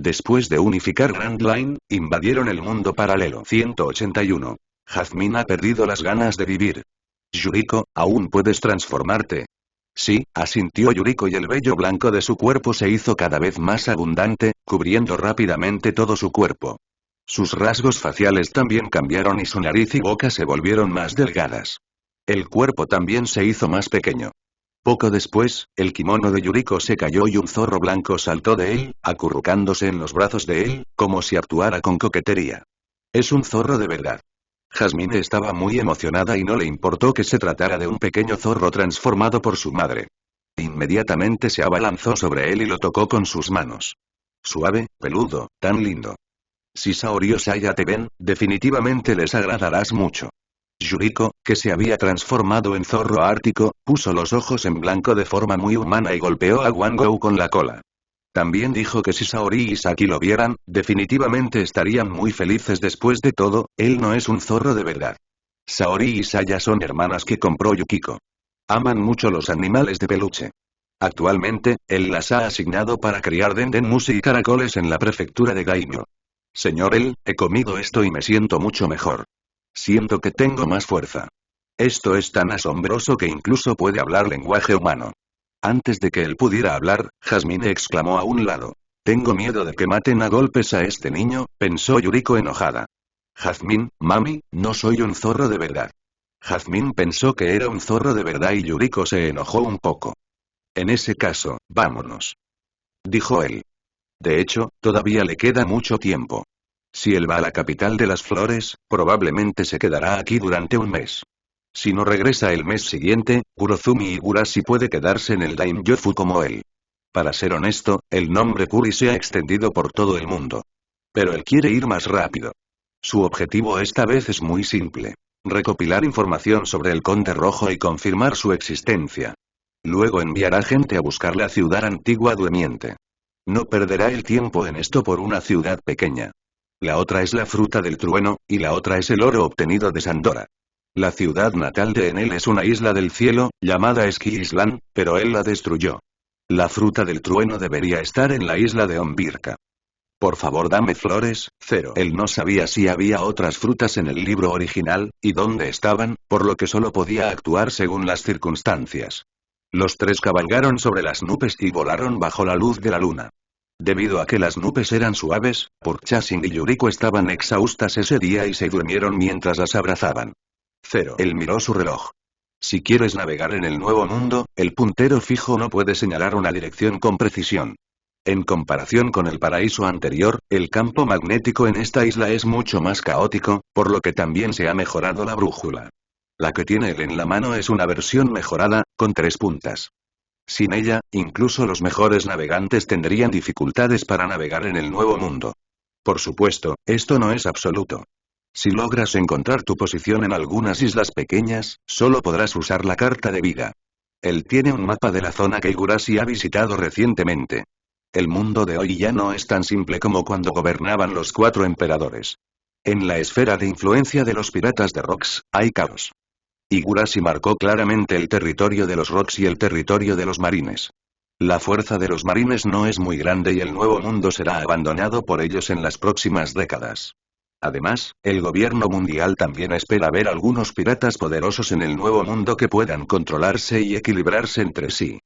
Después de unificar Grand Line, invadieron el mundo paralelo. 181. Jasmine ha perdido las ganas de vivir. Yuriko, ¿aún puedes transformarte? Sí, asintió Yuriko y el vello blanco de su cuerpo se hizo cada vez más abundante, cubriendo rápidamente todo su cuerpo. Sus rasgos faciales también cambiaron y su nariz y boca se volvieron más delgadas. El cuerpo también se hizo más pequeño. Poco después, el kimono de Yuriko se cayó y un zorro blanco saltó de él, acurrucándose en los brazos de él, como si actuara con coquetería. Es un zorro de verdad. Jasmine estaba muy emocionada y no le importó que se tratara de un pequeño zorro transformado por su madre. Inmediatamente se abalanzó sobre él y lo tocó con sus manos. Suave, peludo, tan lindo. Si Saori o Saya te ven, definitivamente les agradarás mucho. Yuriko, que se había transformado en zorro ártico, puso los ojos en blanco de forma muy humana y golpeó a Wangou con la cola. También dijo que si Saori y Saki lo vieran, definitivamente estarían muy felices. Después de todo, él no es un zorro de verdad. Saori y Saya son hermanas que compró Yukiko. Aman mucho los animales de peluche. Actualmente, él las ha asignado para criar dendenmusi y caracoles en la prefectura de Gaimyo. Señor él, he comido esto y me siento mucho mejor. Siento que tengo más fuerza. Esto es tan asombroso que incluso puede hablar lenguaje humano. Antes de que él pudiera hablar, Jasmine exclamó a un lado. Tengo miedo de que maten a golpes a este niño, pensó Yuriko enojada. Jasmine, mami, no soy un zorro de verdad. Jasmine pensó que era un zorro de verdad y Yuriko se enojó un poco. En ese caso, vámonos. Dijo él. De hecho, todavía le queda mucho tiempo. Si él va a la capital de las flores, probablemente se quedará aquí durante un mes. Si no regresa el mes siguiente, Kurozumi Higurashi puede quedarse en el Daimyofu como él. Para ser honesto, el nombre Kuri se ha extendido por todo el mundo. Pero él quiere ir más rápido. Su objetivo esta vez es muy simple. Recopilar información sobre el Conde Rojo y confirmar su existencia. Luego enviará gente a buscar la ciudad antigua durmiente. No perderá el tiempo en esto por una ciudad pequeña. La otra es la fruta del trueno, y la otra es el oro obtenido de Sandora. La ciudad natal de Enel es una isla del cielo, llamada Ski Island, pero él la destruyó. La fruta del trueno debería estar en la isla de Ombirka. Por favor dame flores, Zero. Él no sabía si había otras frutas en el libro original, y dónde estaban, por lo que solo podía actuar según las circunstancias. Los tres cabalgaron sobre las nubes y volaron bajo la luz de la luna. Debido a que las nubes eran suaves, Purchasing y Yuriko estaban exhaustas ese día y se durmieron mientras las abrazaban. Zero. Él miró su reloj. Si quieres navegar en el nuevo mundo, el puntero fijo no puede señalar una dirección con precisión. En comparación con el paraíso anterior, el campo magnético en esta isla es mucho más caótico, por lo que también se ha mejorado la brújula. La que tiene él en la mano es una versión mejorada, con 3 puntas. Sin ella, incluso los mejores navegantes tendrían dificultades para navegar en el nuevo mundo. Por supuesto, esto no es absoluto. Si logras encontrar tu posición en algunas islas pequeñas, solo podrás usar la carta de vida. Él tiene un mapa de la zona que Higurashi ha visitado recientemente. El mundo de hoy ya no es tan simple como cuando gobernaban los 4 emperadores. En la esfera de influencia de los piratas de Rocks, hay caos. Higurashi marcó claramente el territorio de los Rocks y el territorio de los marines. La fuerza de los marines no es muy grande y el nuevo mundo será abandonado por ellos en las próximas décadas. Además, el gobierno mundial también espera ver algunos piratas poderosos en el nuevo mundo que puedan controlarse y equilibrarse entre sí.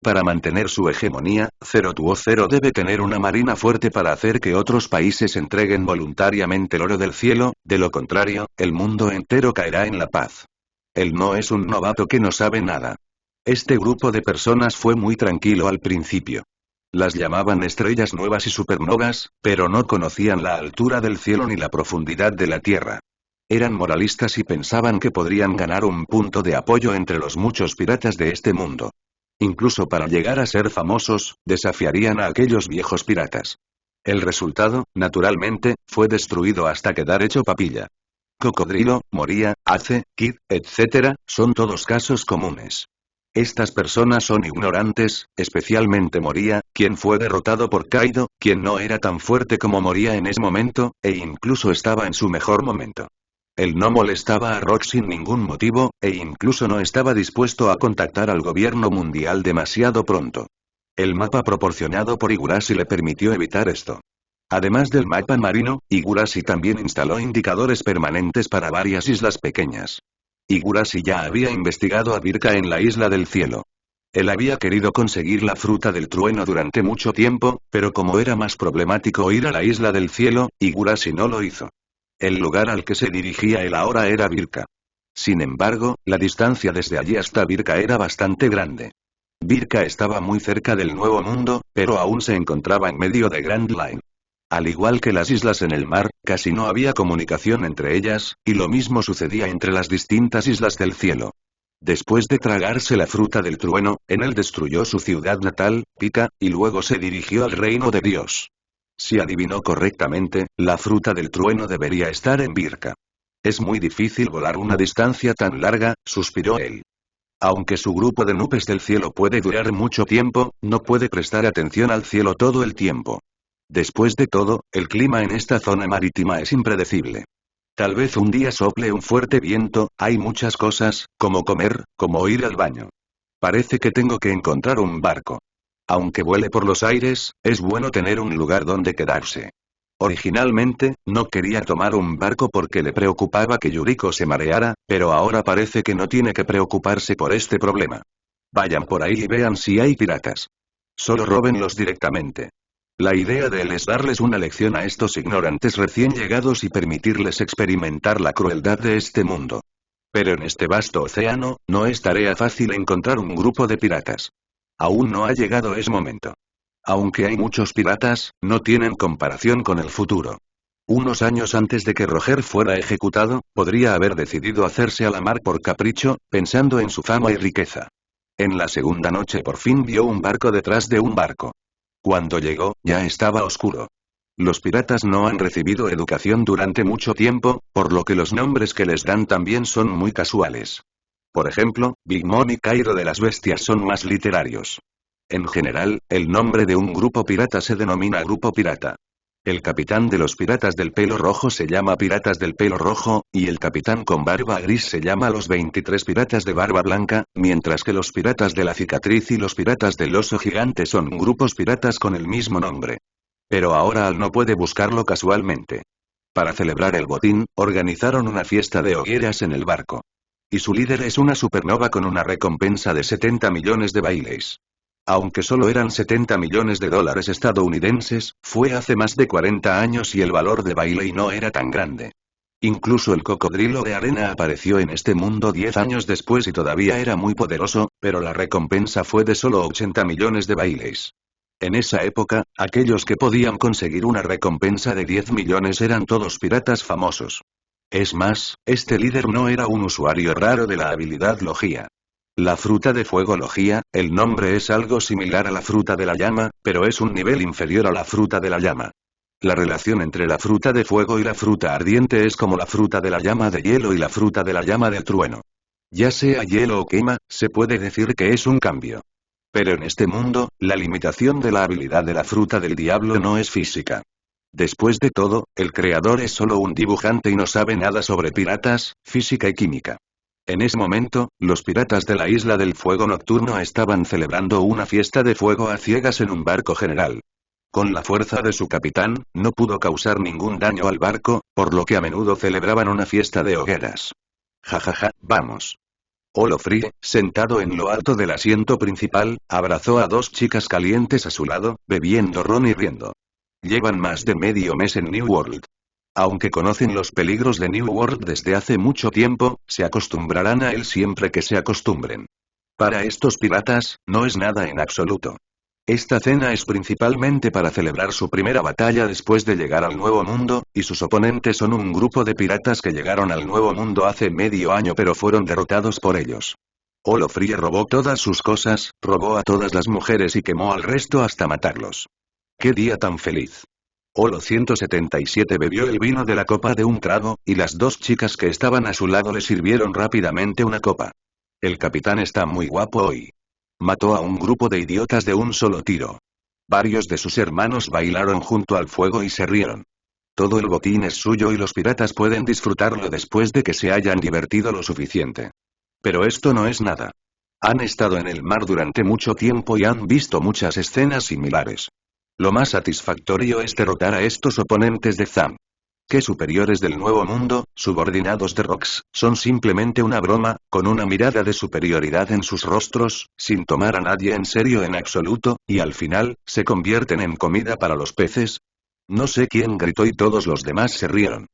Para mantener su hegemonía, Zero Tuo Zero debe tener una marina fuerte para hacer que otros países entreguen voluntariamente el oro del cielo, de lo contrario, el mundo entero caerá en la paz. Él no es un novato que no sabe nada. Este grupo de personas fue muy tranquilo al principio. Las llamaban estrellas nuevas y supernovas, pero no conocían la altura del cielo ni la profundidad de la tierra. Eran moralistas y pensaban que podrían ganar un punto de apoyo entre los muchos piratas de este mundo. Incluso para llegar a ser famosos, desafiarían a aquellos viejos piratas. El resultado, naturalmente, fue destruido hasta quedar hecho papilla. Cocodrilo, Moria, Ace, Kid, etc., son todos casos comunes. Estas personas son ignorantes, especialmente Moria, quien fue derrotado por Kaido, quien no era tan fuerte como Moria en ese momento, e incluso estaba en su mejor momento. Él no molestaba a Rock sin ningún motivo, e incluso no estaba dispuesto a contactar al gobierno mundial demasiado pronto. El mapa proporcionado por Higurashi le permitió evitar esto. Además del mapa marino, Higurashi también instaló indicadores permanentes para varias islas pequeñas. Higurashi ya había investigado a Birka en la isla del cielo. Él había querido conseguir la fruta del trueno durante mucho tiempo, pero como era más problemático ir a la isla del cielo, Higurashi no lo hizo. El lugar al que se dirigía él ahora era Birka. Sin embargo, la distancia desde allí hasta Birka era bastante grande. Birka estaba muy cerca del Nuevo Mundo, pero aún se encontraba en medio de Grand Line. Al igual que las islas en el mar, casi no había comunicación entre ellas, y lo mismo sucedía entre las distintas islas del cielo. Después de tragarse la fruta del trueno, Enel destruyó su ciudad natal, Pika, y luego se dirigió al reino de Dios. Si adivinó correctamente, la fruta del trueno debería estar en Birka. Es muy difícil volar una distancia tan larga, suspiró él. Aunque su grupo de nubes del cielo puede durar mucho tiempo, no puede prestar atención al cielo todo el tiempo. Después de todo, el clima en esta zona marítima es impredecible. Tal vez un día sople un fuerte viento, hay muchas cosas, como comer, como ir al baño. Parece que tengo que encontrar un barco. Aunque vuele por los aires, es bueno tener un lugar donde quedarse. Originalmente, no quería tomar un barco porque le preocupaba que Yuriko se mareara, pero ahora parece que no tiene que preocuparse por este problema. Vayan por ahí y vean si hay piratas. Solo róbenlos directamente. La idea de él es darles una lección a estos ignorantes recién llegados y permitirles experimentar la crueldad de este mundo. Pero en este vasto océano, no es tarea fácil encontrar un grupo de piratas. Aún no ha llegado ese momento. Aunque hay muchos piratas, no tienen comparación con el futuro. Unos años antes de que Roger fuera ejecutado, podría haber decidido hacerse a la mar por capricho, pensando en su fama y riqueza. En la segunda noche por fin vio un barco detrás de un barco. Cuando llegó, ya estaba oscuro. Los piratas no han recibido educación durante mucho tiempo, por lo que los nombres que les dan también son muy casuales. Por ejemplo, Big Mom y Cairo de las Bestias son más literarios. En general, el nombre de un grupo pirata se denomina grupo pirata. El capitán de los piratas del pelo rojo se llama Piratas del Pelo Rojo, y el capitán con barba gris se llama los 23 piratas de barba blanca, mientras que los piratas de la cicatriz y los piratas del oso gigante son grupos piratas con el mismo nombre. Pero ahora Al no puede buscarlo casualmente. Para celebrar el botín, organizaron una fiesta de hogueras en el barco. Y su líder es una supernova con una recompensa de 70 millones de bailes. Aunque solo eran 70 millones de dólares estadounidenses, fue hace más de 40 años y el valor de Bailey no era tan grande. Incluso el cocodrilo de arena apareció en este mundo 10 años después y todavía era muy poderoso, pero la recompensa fue de solo 80 millones de bailes. En esa época, aquellos que podían conseguir una recompensa de 10 millones eran todos piratas famosos. Es más, este líder no era un usuario raro de la habilidad Logia. La fruta de fuego Logia, el nombre es algo similar a la fruta de la llama, pero es un nivel inferior a la fruta de la llama. La relación entre la fruta de fuego y la fruta ardiente es como la fruta de la llama de hielo y la fruta de la llama del trueno. Ya sea hielo o quema, se puede decir que es un cambio. Pero en este mundo, la limitación de la habilidad de la fruta del diablo no es física. Después de todo, el creador es solo un dibujante y no sabe nada sobre piratas, física y química. En ese momento, los piratas de la Isla del Fuego Nocturno estaban celebrando una fiesta de fuego a ciegas en un barco general. Con la fuerza de su capitán, no pudo causar ningún daño al barco, por lo que a menudo celebraban una fiesta de hogueras. Jajaja, vamos. Olofrie, sentado en lo alto del asiento principal, abrazó a dos chicas calientes a su lado, bebiendo ron y riendo. Llevan más de medio mes en New World. Aunque conocen los peligros de New World desde hace mucho tiempo, se acostumbrarán a él siempre que se acostumbren. Para estos piratas, no es nada en absoluto. Esta cena es principalmente para celebrar su primera batalla después de llegar al Nuevo Mundo, y sus oponentes son un grupo de piratas que llegaron al Nuevo Mundo hace medio año pero fueron derrotados por ellos. Olofrie robó todas sus cosas, robó a todas las mujeres y quemó al resto hasta matarlos. ¡Qué día tan feliz! Olo 177 bebió el vino de la copa de un trago, y las dos chicas que estaban a su lado le sirvieron rápidamente una copa. El capitán está muy guapo hoy. Mató a un grupo de idiotas de un solo tiro. Varios de sus hermanos bailaron junto al fuego y se rieron. Todo el botín es suyo y los piratas pueden disfrutarlo después de que se hayan divertido lo suficiente. Pero esto no es nada. Han estado en el mar durante mucho tiempo y han visto muchas escenas similares. Lo más satisfactorio es derrotar a estos oponentes de Zam. Que superiores del Nuevo Mundo, subordinados de Rox, son simplemente una broma, con una mirada de superioridad en sus rostros, sin tomar a nadie en serio en absoluto, y al final, se convierten en comida para los peces. No sé quién gritó y todos los demás se rieron.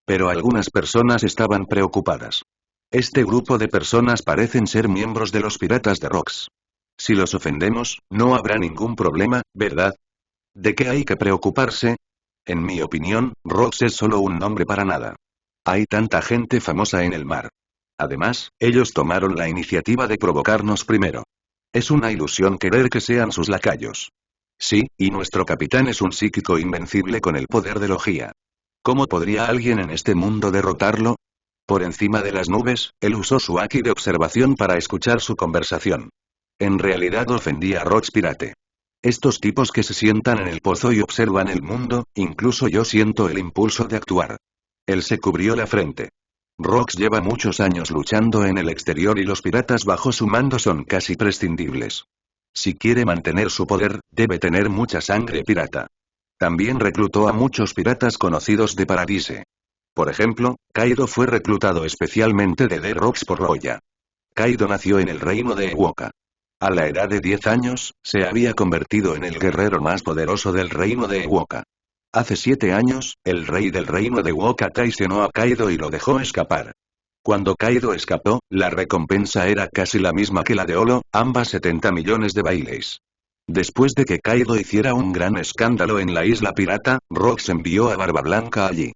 Pero algunas personas estaban preocupadas. Este grupo de personas parecen ser miembros de los piratas de Rox. Si los ofendemos, no habrá ningún problema, ¿verdad? ¿De qué hay que preocuparse? En mi opinión, Rox es solo un nombre para nada. Hay tanta gente famosa en el mar. Además, ellos tomaron la iniciativa de provocarnos primero. Es una ilusión querer que sean sus lacayos. Sí, y nuestro capitán es un psíquico invencible con el poder de Logía. ¿Cómo podría alguien en este mundo derrotarlo? Por encima de las nubes, él usó su Aki de observación para escuchar su conversación. En realidad ofendía a Rox Pirate. Estos tipos que se sientan en el pozo y observan el mundo, incluso yo siento el impulso de actuar. Él se cubrió la frente. Rox lleva muchos años luchando en el exterior y los piratas bajo su mando son casi prescindibles. Si quiere mantener su poder, debe tener mucha sangre pirata. También reclutó a muchos piratas conocidos de Paradise. Por ejemplo, Kaido fue reclutado especialmente de The Rocks por Roya. Kaido nació en el reino de Ewoka. A la edad de 10 años, se había convertido en el guerrero más poderoso del reino de Ewoka. Hace 7 años, el rey del reino de Ewoka traicionó a Kaido y lo dejó escapar. Cuando Kaido escapó, la recompensa era casi la misma que la de Olo, ambas 70 millones de bailes. Después de que Kaido hiciera un gran escándalo en la isla pirata, Rox envió a Barba Blanca allí.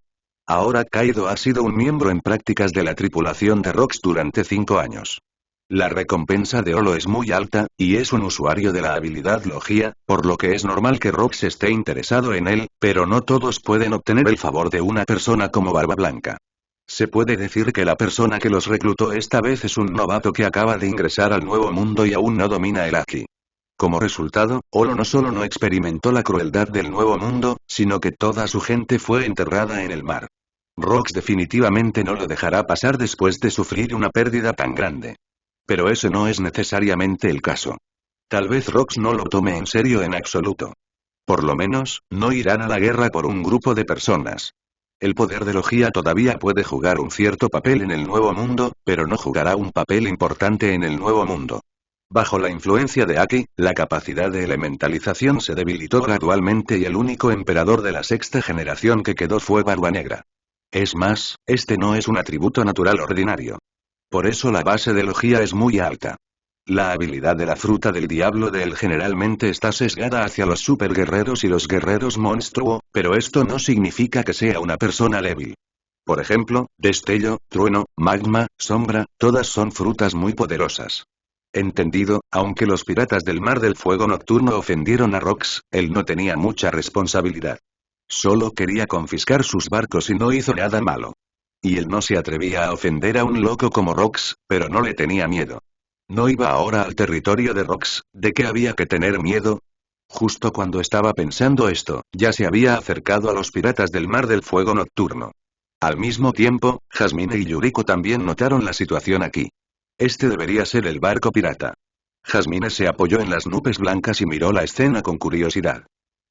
Ahora Kaido ha sido un miembro en prácticas de la tripulación de Rox durante 5 años. La recompensa de Olo es muy alta, y es un usuario de la habilidad Logia, por lo que es normal que Rox esté interesado en él, pero no todos pueden obtener el favor de una persona como Barba Blanca. Se puede decir que la persona que los reclutó esta vez es un novato que acaba de ingresar al nuevo mundo y aún no domina el Aki. Como resultado, Olo no solo no experimentó la crueldad del nuevo mundo, sino que toda su gente fue enterrada en el mar. Rox definitivamente no lo dejará pasar después de sufrir una pérdida tan grande. Pero ese no es necesariamente el caso. Tal vez Rox no lo tome en serio en absoluto. Por lo menos, no irán a la guerra por un grupo de personas. El poder de Logia todavía puede jugar un cierto papel en el nuevo mundo, pero no jugará un papel importante en el nuevo mundo. Bajo la influencia de Aki, la capacidad de elementalización se debilitó gradualmente y el único emperador de la sexta generación que quedó fue Barba Negra. Es más, este no es un atributo natural ordinario. Por eso la base de Logia es muy alta. La habilidad de la fruta del diablo de él generalmente está sesgada hacia los superguerreros y los guerreros monstruo, pero esto no significa que sea una persona débil. Por ejemplo, destello, trueno, magma, sombra, todas son frutas muy poderosas. Entendido, aunque los piratas del Mar del Fuego Nocturno ofendieron a Rox, él no tenía mucha responsabilidad. Solo quería confiscar sus barcos y no hizo nada malo. Y él no se atrevía a ofender a un loco como Rox, pero no le tenía miedo. No iba ahora al territorio de Rox, ¿de qué había que tener miedo? Justo cuando estaba pensando esto, ya se había acercado a los piratas del Mar del Fuego Nocturno. Al mismo tiempo, Jasmine y Yuriko también notaron la situación aquí. Este debería ser el barco pirata. Jasmine se apoyó en las nubes blancas y miró la escena con curiosidad.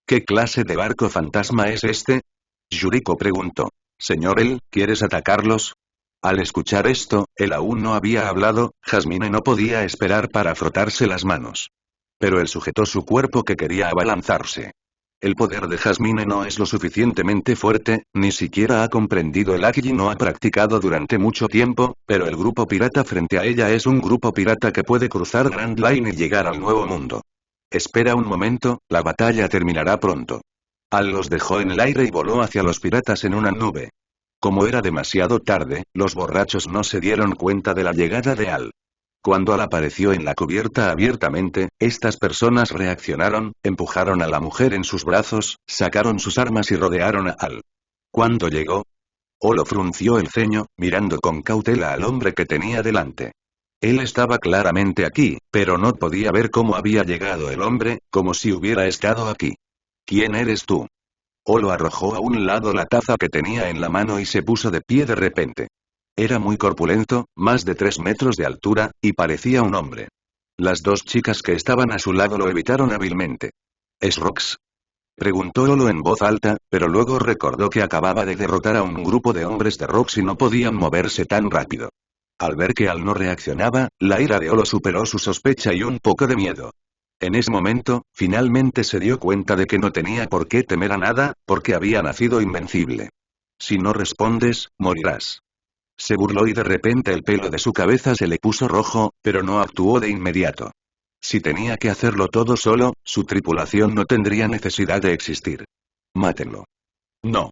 ¿Qué clase de barco fantasma es este? Yuriko preguntó. Señor él, ¿quieres atacarlos? Al escuchar esto, él aún no había hablado, Jasmine no podía esperar para frotarse las manos. Pero él sujetó su cuerpo que quería abalanzarse. El poder de Jasmine no es lo suficientemente fuerte, ni siquiera ha comprendido el Aki y no ha practicado durante mucho tiempo, pero el grupo pirata frente a ella es un grupo pirata que puede cruzar Grand Line y llegar al nuevo mundo. Espera un momento, la batalla terminará pronto. Al los dejó en el aire y voló hacia los piratas en una nube. Como era demasiado tarde, los borrachos no se dieron cuenta de la llegada de Al. Cuando Al apareció en la cubierta abiertamente, estas personas reaccionaron, empujaron a la mujer en sus brazos, sacaron sus armas y rodearon a Al. ¿Cuándo llegó? Olo frunció el ceño, mirando con cautela al hombre que tenía delante. Él estaba claramente aquí, pero no podía ver cómo había llegado el hombre, como si hubiera estado aquí. ¿Quién eres tú? Olo arrojó a un lado la taza que tenía en la mano y se puso de pie de repente. Era muy corpulento, más de 3 metros de altura, y parecía un hombre. Las dos chicas que estaban a su lado lo evitaron hábilmente. ¿Es Rox? Preguntó Olo en voz alta, pero luego recordó que acababa de derrotar a un grupo de hombres de Rox y no podían moverse tan rápido. Al ver que Al no reaccionaba, la ira de Olo superó su sospecha y un poco de miedo. En ese momento, finalmente se dio cuenta de que no tenía por qué temer a nada, porque había nacido invencible. Si no respondes, morirás. Se burló y de repente el pelo de su cabeza se le puso rojo, pero no actuó de inmediato. Si tenía que hacerlo todo solo, su tripulación no tendría necesidad de existir. Mátenlo. No.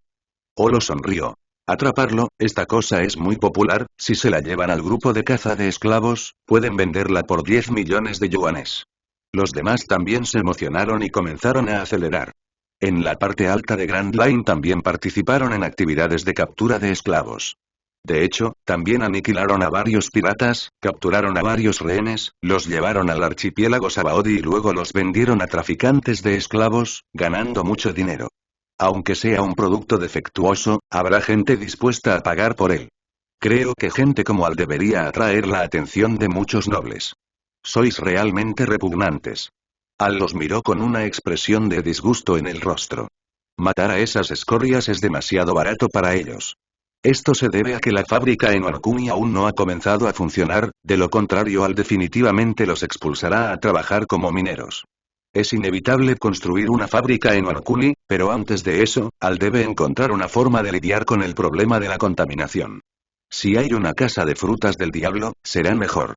Olo sonrió. Atraparlo, esta cosa es muy popular, si se la llevan al grupo de caza de esclavos, pueden venderla por 10 millones de yuanes. Los demás también se emocionaron y comenzaron a acelerar. En la parte alta de Grand Line también participaron en actividades de captura de esclavos. De hecho, también aniquilaron a varios piratas, capturaron a varios rehenes, los llevaron al archipiélago Sabaody y luego los vendieron a traficantes de esclavos, ganando mucho dinero. Aunque sea un producto defectuoso, habrá gente dispuesta a pagar por él. Creo que gente como Al debería atraer la atención de muchos nobles. Sois realmente repugnantes. Al los miró con una expresión de disgusto en el rostro. Matar a esas escorias es demasiado barato para ellos. Esto se debe a que la fábrica en Orkuni aún no ha comenzado a funcionar, de lo contrario Al definitivamente los expulsará a trabajar como mineros. Es inevitable construir una fábrica en Orkuni, pero antes de eso, Al debe encontrar una forma de lidiar con el problema de la contaminación. Si hay una casa de frutas del diablo, será mejor.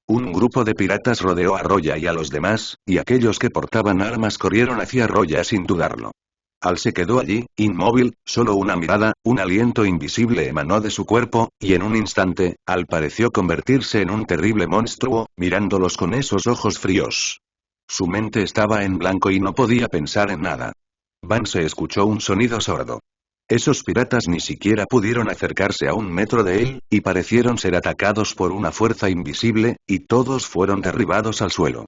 Un grupo de piratas rodeó a Roya y a los demás, y aquellos que portaban armas corrieron hacia Roya sin dudarlo. Al se quedó allí, inmóvil, solo una mirada, un aliento invisible emanó de su cuerpo, y en un instante, Al pareció convertirse en un terrible monstruo, mirándolos con esos ojos fríos. Su mente estaba en blanco y no podía pensar en nada. Van se escuchó un sonido sordo. Esos piratas ni siquiera pudieron acercarse a 1 metro de él, y parecieron ser atacados por una fuerza invisible, y todos fueron derribados al suelo.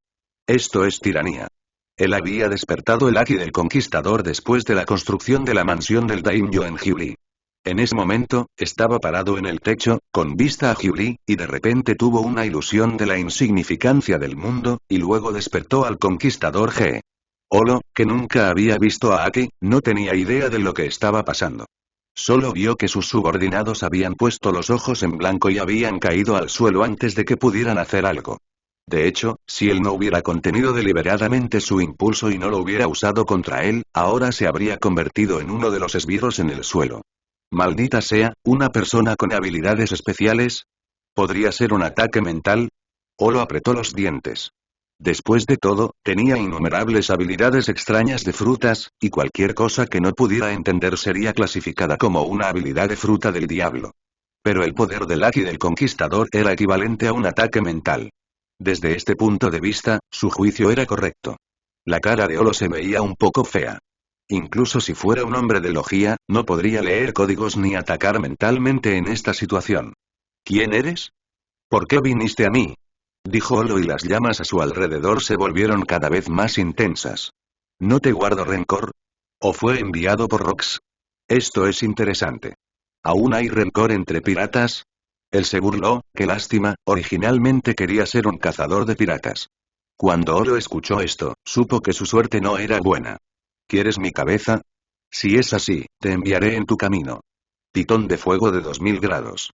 Esto es tiranía. Él había despertado el Aki del Conquistador después de la construcción de la mansión del Daimyo en Hyuri. En ese momento, estaba parado en el techo, con vista a Hyuri, y de repente tuvo una ilusión de la insignificancia del mundo, y luego despertó al Conquistador G. Olo, que nunca había visto a Aki, no tenía idea de lo que estaba pasando. Solo vio que sus subordinados habían puesto los ojos en blanco y habían caído al suelo antes de que pudieran hacer algo. De hecho, si él no hubiera contenido deliberadamente su impulso y no lo hubiera usado contra él, ahora se habría convertido en uno de los esbirros en el suelo. Maldita sea, ¿una persona con habilidades especiales? ¿Podría ser un ataque mental? Olo apretó los dientes. Después de todo, tenía innumerables habilidades extrañas de frutas, y cualquier cosa que no pudiera entender sería clasificada como una habilidad de fruta del diablo. Pero el poder del Aki del Conquistador era equivalente a un ataque mental. Desde este punto de vista, su juicio era correcto. La cara de Olo se veía un poco fea. Incluso si fuera un hombre de logía, no podría leer códigos ni atacar mentalmente en esta situación. ¿Quién eres? ¿Por qué viniste a mí? Dijo Olo y las llamas a su alrededor se volvieron cada vez más intensas. ¿No te guardo rencor? ¿O fue enviado por Rox? Esto es interesante. ¿Aún hay rencor entre piratas? Él se burló, qué lástima, originalmente quería ser un cazador de piratas. Cuando Olo escuchó esto, supo que su suerte no era buena. ¿Quieres mi cabeza? Si es así, te enviaré en tu camino. Titón de fuego de 2000 grados.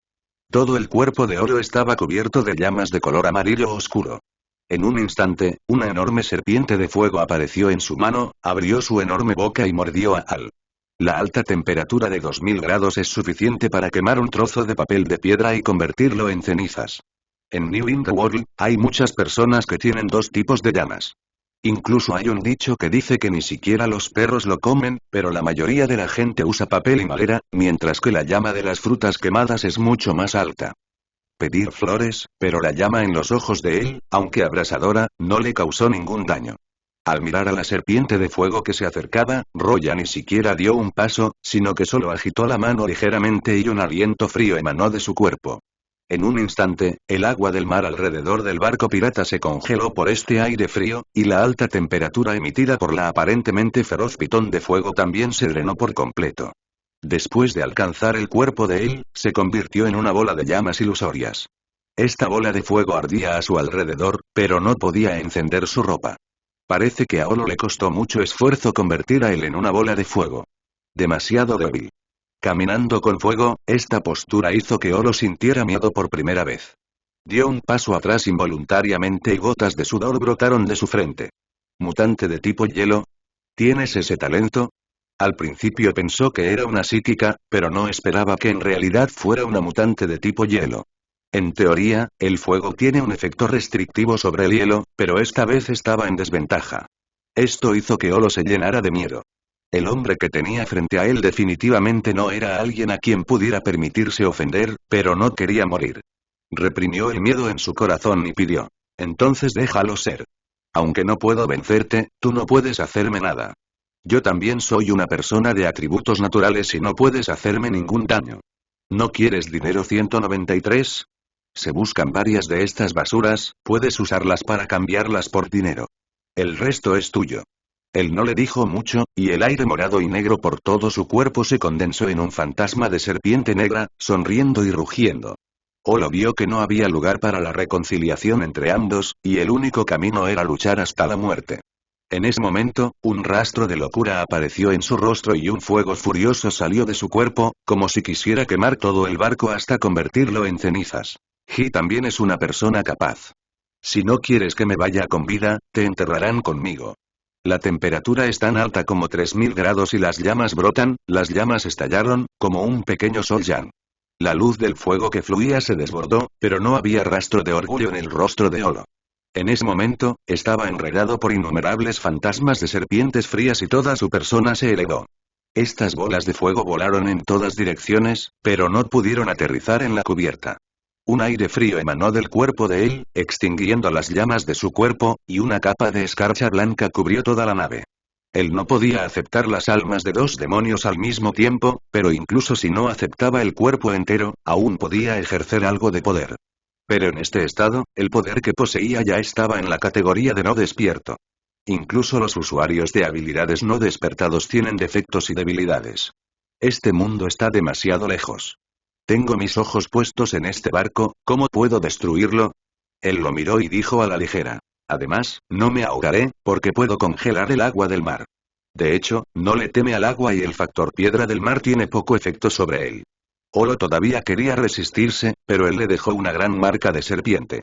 Todo el cuerpo de Olo estaba cubierto de llamas de color amarillo oscuro. En un instante, una enorme serpiente de fuego apareció en su mano, abrió su enorme boca y mordió a Al. La alta temperatura de 2000 grados es suficiente para quemar un trozo de papel de piedra y convertirlo en cenizas. En New in the World, hay muchas personas que tienen dos tipos de llamas. Incluso hay un dicho que dice que ni siquiera los perros lo comen, pero la mayoría de la gente usa papel y madera, mientras que la llama de las frutas quemadas es mucho más alta. Pedir flores, pero la llama en los ojos de él, aunque abrasadora, no le causó ningún daño. Al mirar a la serpiente de fuego que se acercaba, Roya ni siquiera dio un paso, sino que solo agitó la mano ligeramente y un aliento frío emanó de su cuerpo. En un instante, el agua del mar alrededor del barco pirata se congeló por este aire frío, y la alta temperatura emitida por la aparentemente feroz pitón de fuego también se drenó por completo. Después de alcanzar el cuerpo de él, se convirtió en una bola de llamas ilusorias. Esta bola de fuego ardía a su alrededor, pero no podía encender su ropa. Parece que a Olo le costó mucho esfuerzo convertir a él en una bola de fuego. Demasiado débil. Caminando con fuego, esta postura hizo que Olo sintiera miedo por primera vez. Dio un paso atrás involuntariamente y gotas de sudor brotaron de su frente. ¿Mutante de tipo hielo? ¿Tienes ese talento? Al principio pensó que era una psíquica, pero no esperaba que en realidad fuera una mutante de tipo hielo. En teoría, el fuego tiene un efecto restrictivo sobre el hielo, pero esta vez estaba en desventaja. Esto hizo que Olo se llenara de miedo. El hombre que tenía frente a él definitivamente no era alguien a quien pudiera permitirse ofender, pero no quería morir. Reprimió el miedo en su corazón y pidió: entonces déjalo ser. Aunque no puedo vencerte, tú no puedes hacerme nada. Yo también soy una persona de atributos naturales y no puedes hacerme ningún daño. ¿No quieres dinero 193? Se buscan varias de estas basuras, puedes usarlas para cambiarlas por dinero. El resto es tuyo. Él no le dijo mucho, y el aire morado y negro por todo su cuerpo se condensó en un fantasma de serpiente negra, sonriendo y rugiendo. Olo vio que no había lugar para la reconciliación entre ambos, y el único camino era luchar hasta la muerte. En ese momento, un rastro de locura apareció en su rostro y un fuego furioso salió de su cuerpo, como si quisiera quemar todo el barco hasta convertirlo en cenizas. He también es una persona capaz. Si no quieres que me vaya con vida, te enterrarán conmigo. La temperatura es tan alta como 3000 grados y las llamas brotan, las llamas estallaron, como un pequeño sol yang. La luz del fuego que fluía se desbordó, pero no había rastro de orgullo en el rostro de Olo. En ese momento, estaba enredado por innumerables fantasmas de serpientes frías y toda su persona se elevó. Estas bolas de fuego volaron en todas direcciones, pero no pudieron aterrizar en la cubierta. Un aire frío emanó del cuerpo de él, extinguiendo las llamas de su cuerpo, y una capa de escarcha blanca cubrió toda la nave. Él no podía aceptar las almas de dos demonios al mismo tiempo, pero incluso si no aceptaba el cuerpo entero, aún podía ejercer algo de poder. Pero en este estado, el poder que poseía ya estaba en la categoría de no despierto. Incluso los usuarios de habilidades no despertados tienen defectos y debilidades. Este mundo está demasiado lejos. Tengo mis ojos puestos en este barco, ¿cómo puedo destruirlo? Él lo miró y dijo a la ligera. Además, no me ahogaré, porque puedo congelar el agua del mar. De hecho, no le teme al agua y el factor piedra del mar tiene poco efecto sobre él. Olo todavía quería resistirse, pero él le dejó una gran marca de serpiente.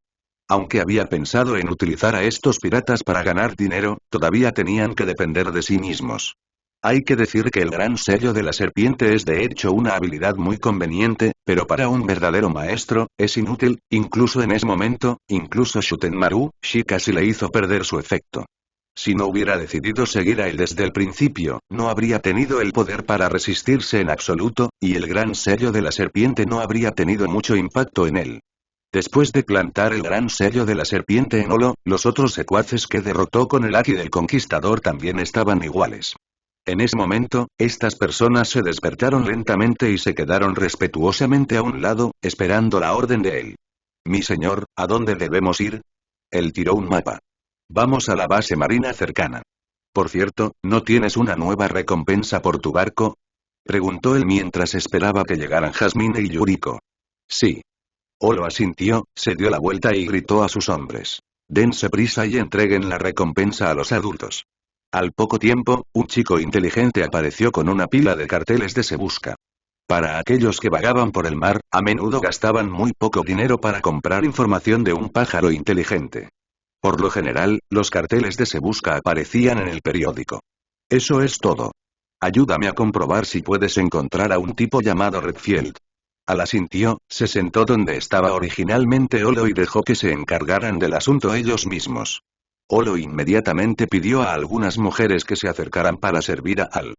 Aunque había pensado en utilizar a estos piratas para ganar dinero, todavía tenían que depender de sí mismos. Hay que decir que el gran sello de la serpiente es de hecho una habilidad muy conveniente, pero para un verdadero maestro, es inútil, incluso en ese momento, incluso Shutenmaru, Shi casi le hizo perder su efecto. Si no hubiera decidido seguir a él desde el principio, no habría tenido el poder para resistirse en absoluto, y el gran sello de la serpiente no habría tenido mucho impacto en él. Después de plantar el gran sello de la serpiente en Olo, los otros secuaces que derrotó con el Haki del Conquistador también estaban iguales. En ese momento, estas personas se despertaron lentamente y se quedaron respetuosamente a un lado, esperando la orden de él. Mi señor, ¿a dónde debemos ir? Él tiró un mapa. Vamos a la base marina cercana. Por cierto, ¿no tienes una nueva recompensa por tu barco? Preguntó él mientras esperaba que llegaran Jasmine y Yuriko. Sí. Olo asintió, se dio la vuelta y gritó a sus hombres. Dense prisa y entreguen la recompensa a los adultos. Al poco tiempo, un chico inteligente apareció con una pila de carteles de se busca. Para aquellos que vagaban por el mar, a menudo gastaban muy poco dinero para comprar información de un pájaro inteligente. Por lo general, los carteles de se busca aparecían en el periódico. Eso es todo. Ayúdame a comprobar si puedes encontrar a un tipo llamado Redfield. Al asintió, se sentó donde estaba originalmente Olo y dejó que se encargaran del asunto ellos mismos. Olo inmediatamente pidió a algunas mujeres que se acercaran para servir a Al.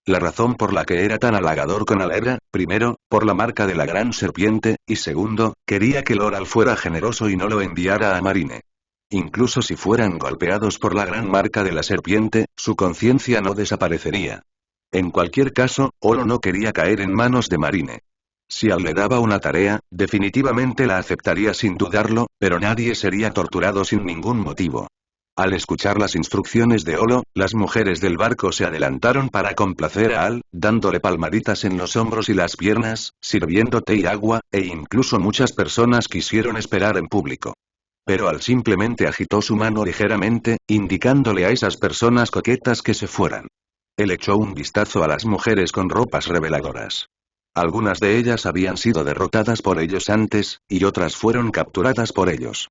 La razón por la que era tan halagador con Al era, primero, por la marca de la gran serpiente, y segundo, quería que Loral fuera generoso y no lo enviara a Marine. Incluso si fueran golpeados por la gran marca de la serpiente, su conciencia no desaparecería. En cualquier caso, Olo no quería caer en manos de Marine. Si Al le daba una tarea, definitivamente la aceptaría sin dudarlo, pero nadie sería torturado sin ningún motivo. Al escuchar las instrucciones de Olo, las mujeres del barco se adelantaron para complacer a Al, dándole palmaditas en los hombros y las piernas, sirviendo té y agua, e incluso muchas personas quisieron esperar en público. Pero Al simplemente agitó su mano ligeramente, indicándole a esas personas coquetas que se fueran. Él echó un vistazo a las mujeres con ropas reveladoras. Algunas de ellas habían sido derrotadas por ellos antes, y otras fueron capturadas por ellos.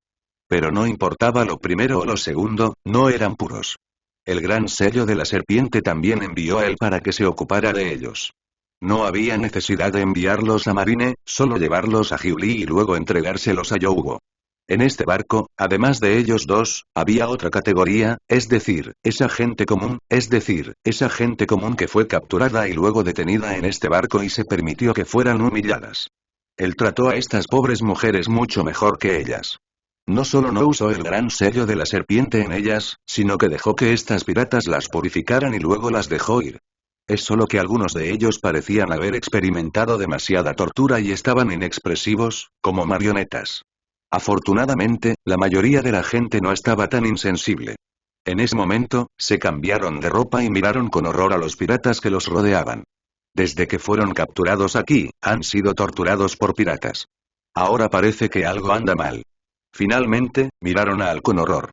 Pero no importaba lo primero o lo segundo, no eran puros. El gran sello de la serpiente también envió a él para que se ocupara de ellos. No había necesidad de enviarlos a Marine, solo llevarlos a Hughley y luego entregárselos a Yougo. En este barco, además de ellos dos, había otra categoría, es decir, esa gente común que fue capturada y luego detenida en este barco y se permitió que fueran humilladas. Él trató a estas pobres mujeres mucho mejor que ellas. No solo no usó el gran sello de la serpiente en ellas, sino que dejó que estas piratas las purificaran y luego las dejó ir. Es solo que algunos de ellos parecían haber experimentado demasiada tortura y estaban inexpresivos, como marionetas. Afortunadamente, la mayoría de la gente no estaba tan insensible. En ese momento, se cambiaron de ropa y miraron con horror a los piratas que los rodeaban. Desde que fueron capturados aquí, han sido torturados por piratas. Ahora parece que algo anda mal. Finalmente, miraron a Al con horror.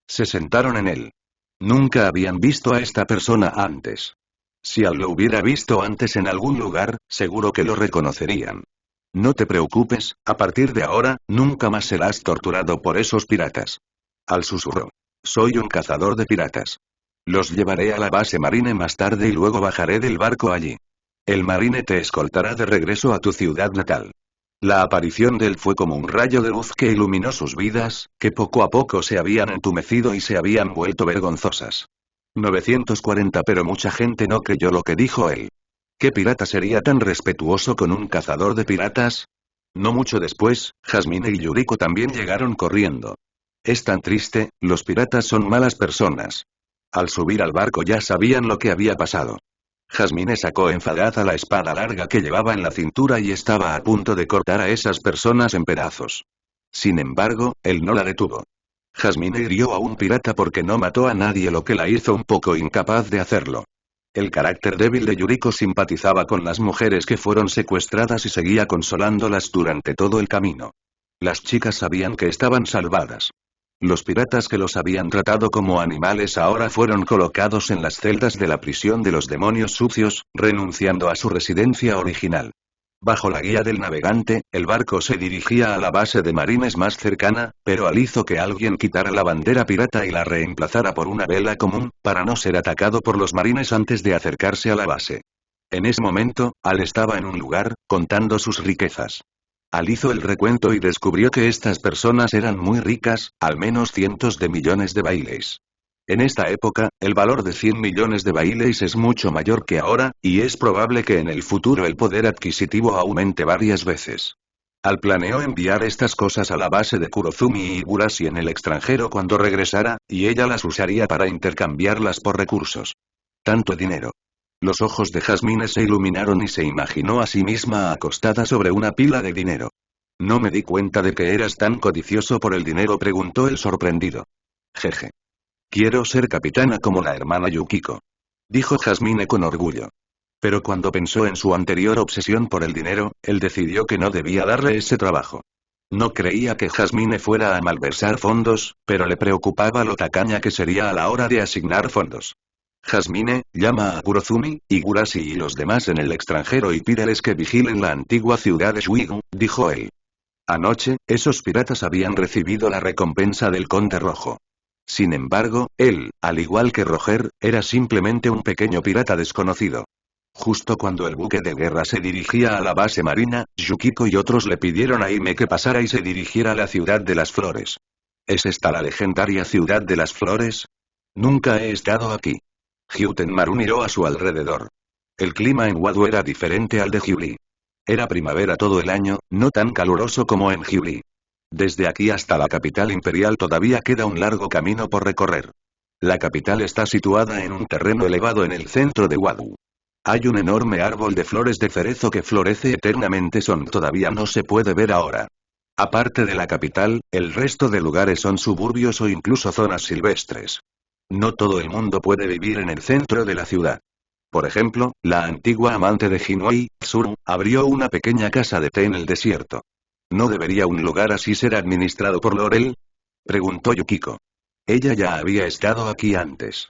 Se sentaron en él. Nunca habían visto a esta persona antes. Si Al lo hubiera visto antes en algún lugar, seguro que lo reconocerían. No te preocupes, a partir de ahora, nunca más serás torturado por esos piratas. Al susurró. Soy un cazador de piratas. Los llevaré a la base marine más tarde y luego bajaré del barco allí. El marine te escoltará de regreso a tu ciudad natal. La aparición de él fue como un rayo de luz que iluminó sus vidas, que poco a poco se habían entumecido y se habían vuelto vergonzosas. 940 Pero mucha gente no creyó lo que dijo él. ¿Qué pirata sería tan respetuoso con un cazador de piratas? No mucho después, Jasmine y Yuriko también llegaron corriendo. Es tan triste, los piratas son malas personas. Al subir al barco ya sabían lo que había pasado. Jasmine sacó enfadada la espada larga que llevaba en la cintura y estaba a punto de cortar a esas personas en pedazos. Sin embargo, él no la detuvo. Jasmine hirió a un pirata porque no mató a nadie, lo que la hizo un poco incapaz de hacerlo. El carácter débil de Yuriko simpatizaba con las mujeres que fueron secuestradas y seguía consolándolas durante todo el camino. Las chicas sabían que estaban salvadas. Los piratas que los habían tratado como animales ahora fueron colocados en las celdas de la prisión de los demonios sucios, renunciando a su residencia original. Bajo la guía del navegante, el barco se dirigía a la base de marines más cercana, pero Al hizo que alguien quitara la bandera pirata y la reemplazara por una vela común, para no ser atacado por los marines antes de acercarse a la base. En ese momento, Al estaba en un lugar, contando sus riquezas. Al hizo el recuento y descubrió que estas personas eran muy ricas, al menos cientos de millones de bailes. En esta época, el valor de 100 millones de bailes es mucho mayor que ahora, y es probable que en el futuro el poder adquisitivo aumente varias veces. Al planeó enviar estas cosas a la base de Kurozumi y Higurashi en el extranjero cuando regresara, y ella las usaría para intercambiarlas por recursos. Tanto dinero. Los ojos de Jasmine se iluminaron y se imaginó a sí misma acostada sobre una pila de dinero. No me di cuenta de que eras tan codicioso por el dinero, preguntó el sorprendido. Jeje. Quiero ser capitana como la hermana Yukiko. Dijo Jasmine con orgullo. Pero cuando pensó en su anterior obsesión por el dinero, él decidió que no debía darle ese trabajo. No creía que Jasmine fuera a malversar fondos, pero le preocupaba lo tacaña que sería a la hora de asignar fondos. Jasmine, llama a Kurozumi, Higurashi y los demás en el extranjero y pídeles que vigilen la antigua ciudad de Shuigu, dijo él. Anoche, esos piratas habían recibido la recompensa del Conde Rojo. Sin embargo, él, al igual que Roger, era simplemente un pequeño pirata desconocido. Justo cuando el buque de guerra se dirigía a la base marina, Yukiko y otros le pidieron a Hime que pasara y se dirigiera a la ciudad de las flores. ¿Es esta la legendaria ciudad de las flores? Nunca he estado aquí. Hyutenmaru miró a su alrededor. El clima en Wado era diferente al de Hughley. Era primavera todo el año, no tan caluroso como en Hughley. Desde aquí hasta la capital imperial todavía queda un largo camino por recorrer. La capital está situada en un terreno elevado en el centro de Wado. Hay un enorme árbol de flores de cerezo que florece eternamente. Todavía no se puede ver ahora. Aparte de la capital, el resto de lugares son suburbios o incluso zonas silvestres. No todo el mundo puede vivir en el centro de la ciudad. Por ejemplo, la antigua amante de Hinwei, Tsuru, abrió una pequeña casa de té en el desierto. ¿No debería un lugar así ser administrado por Laurel? Preguntó Yukiko. Ella ya había estado aquí antes.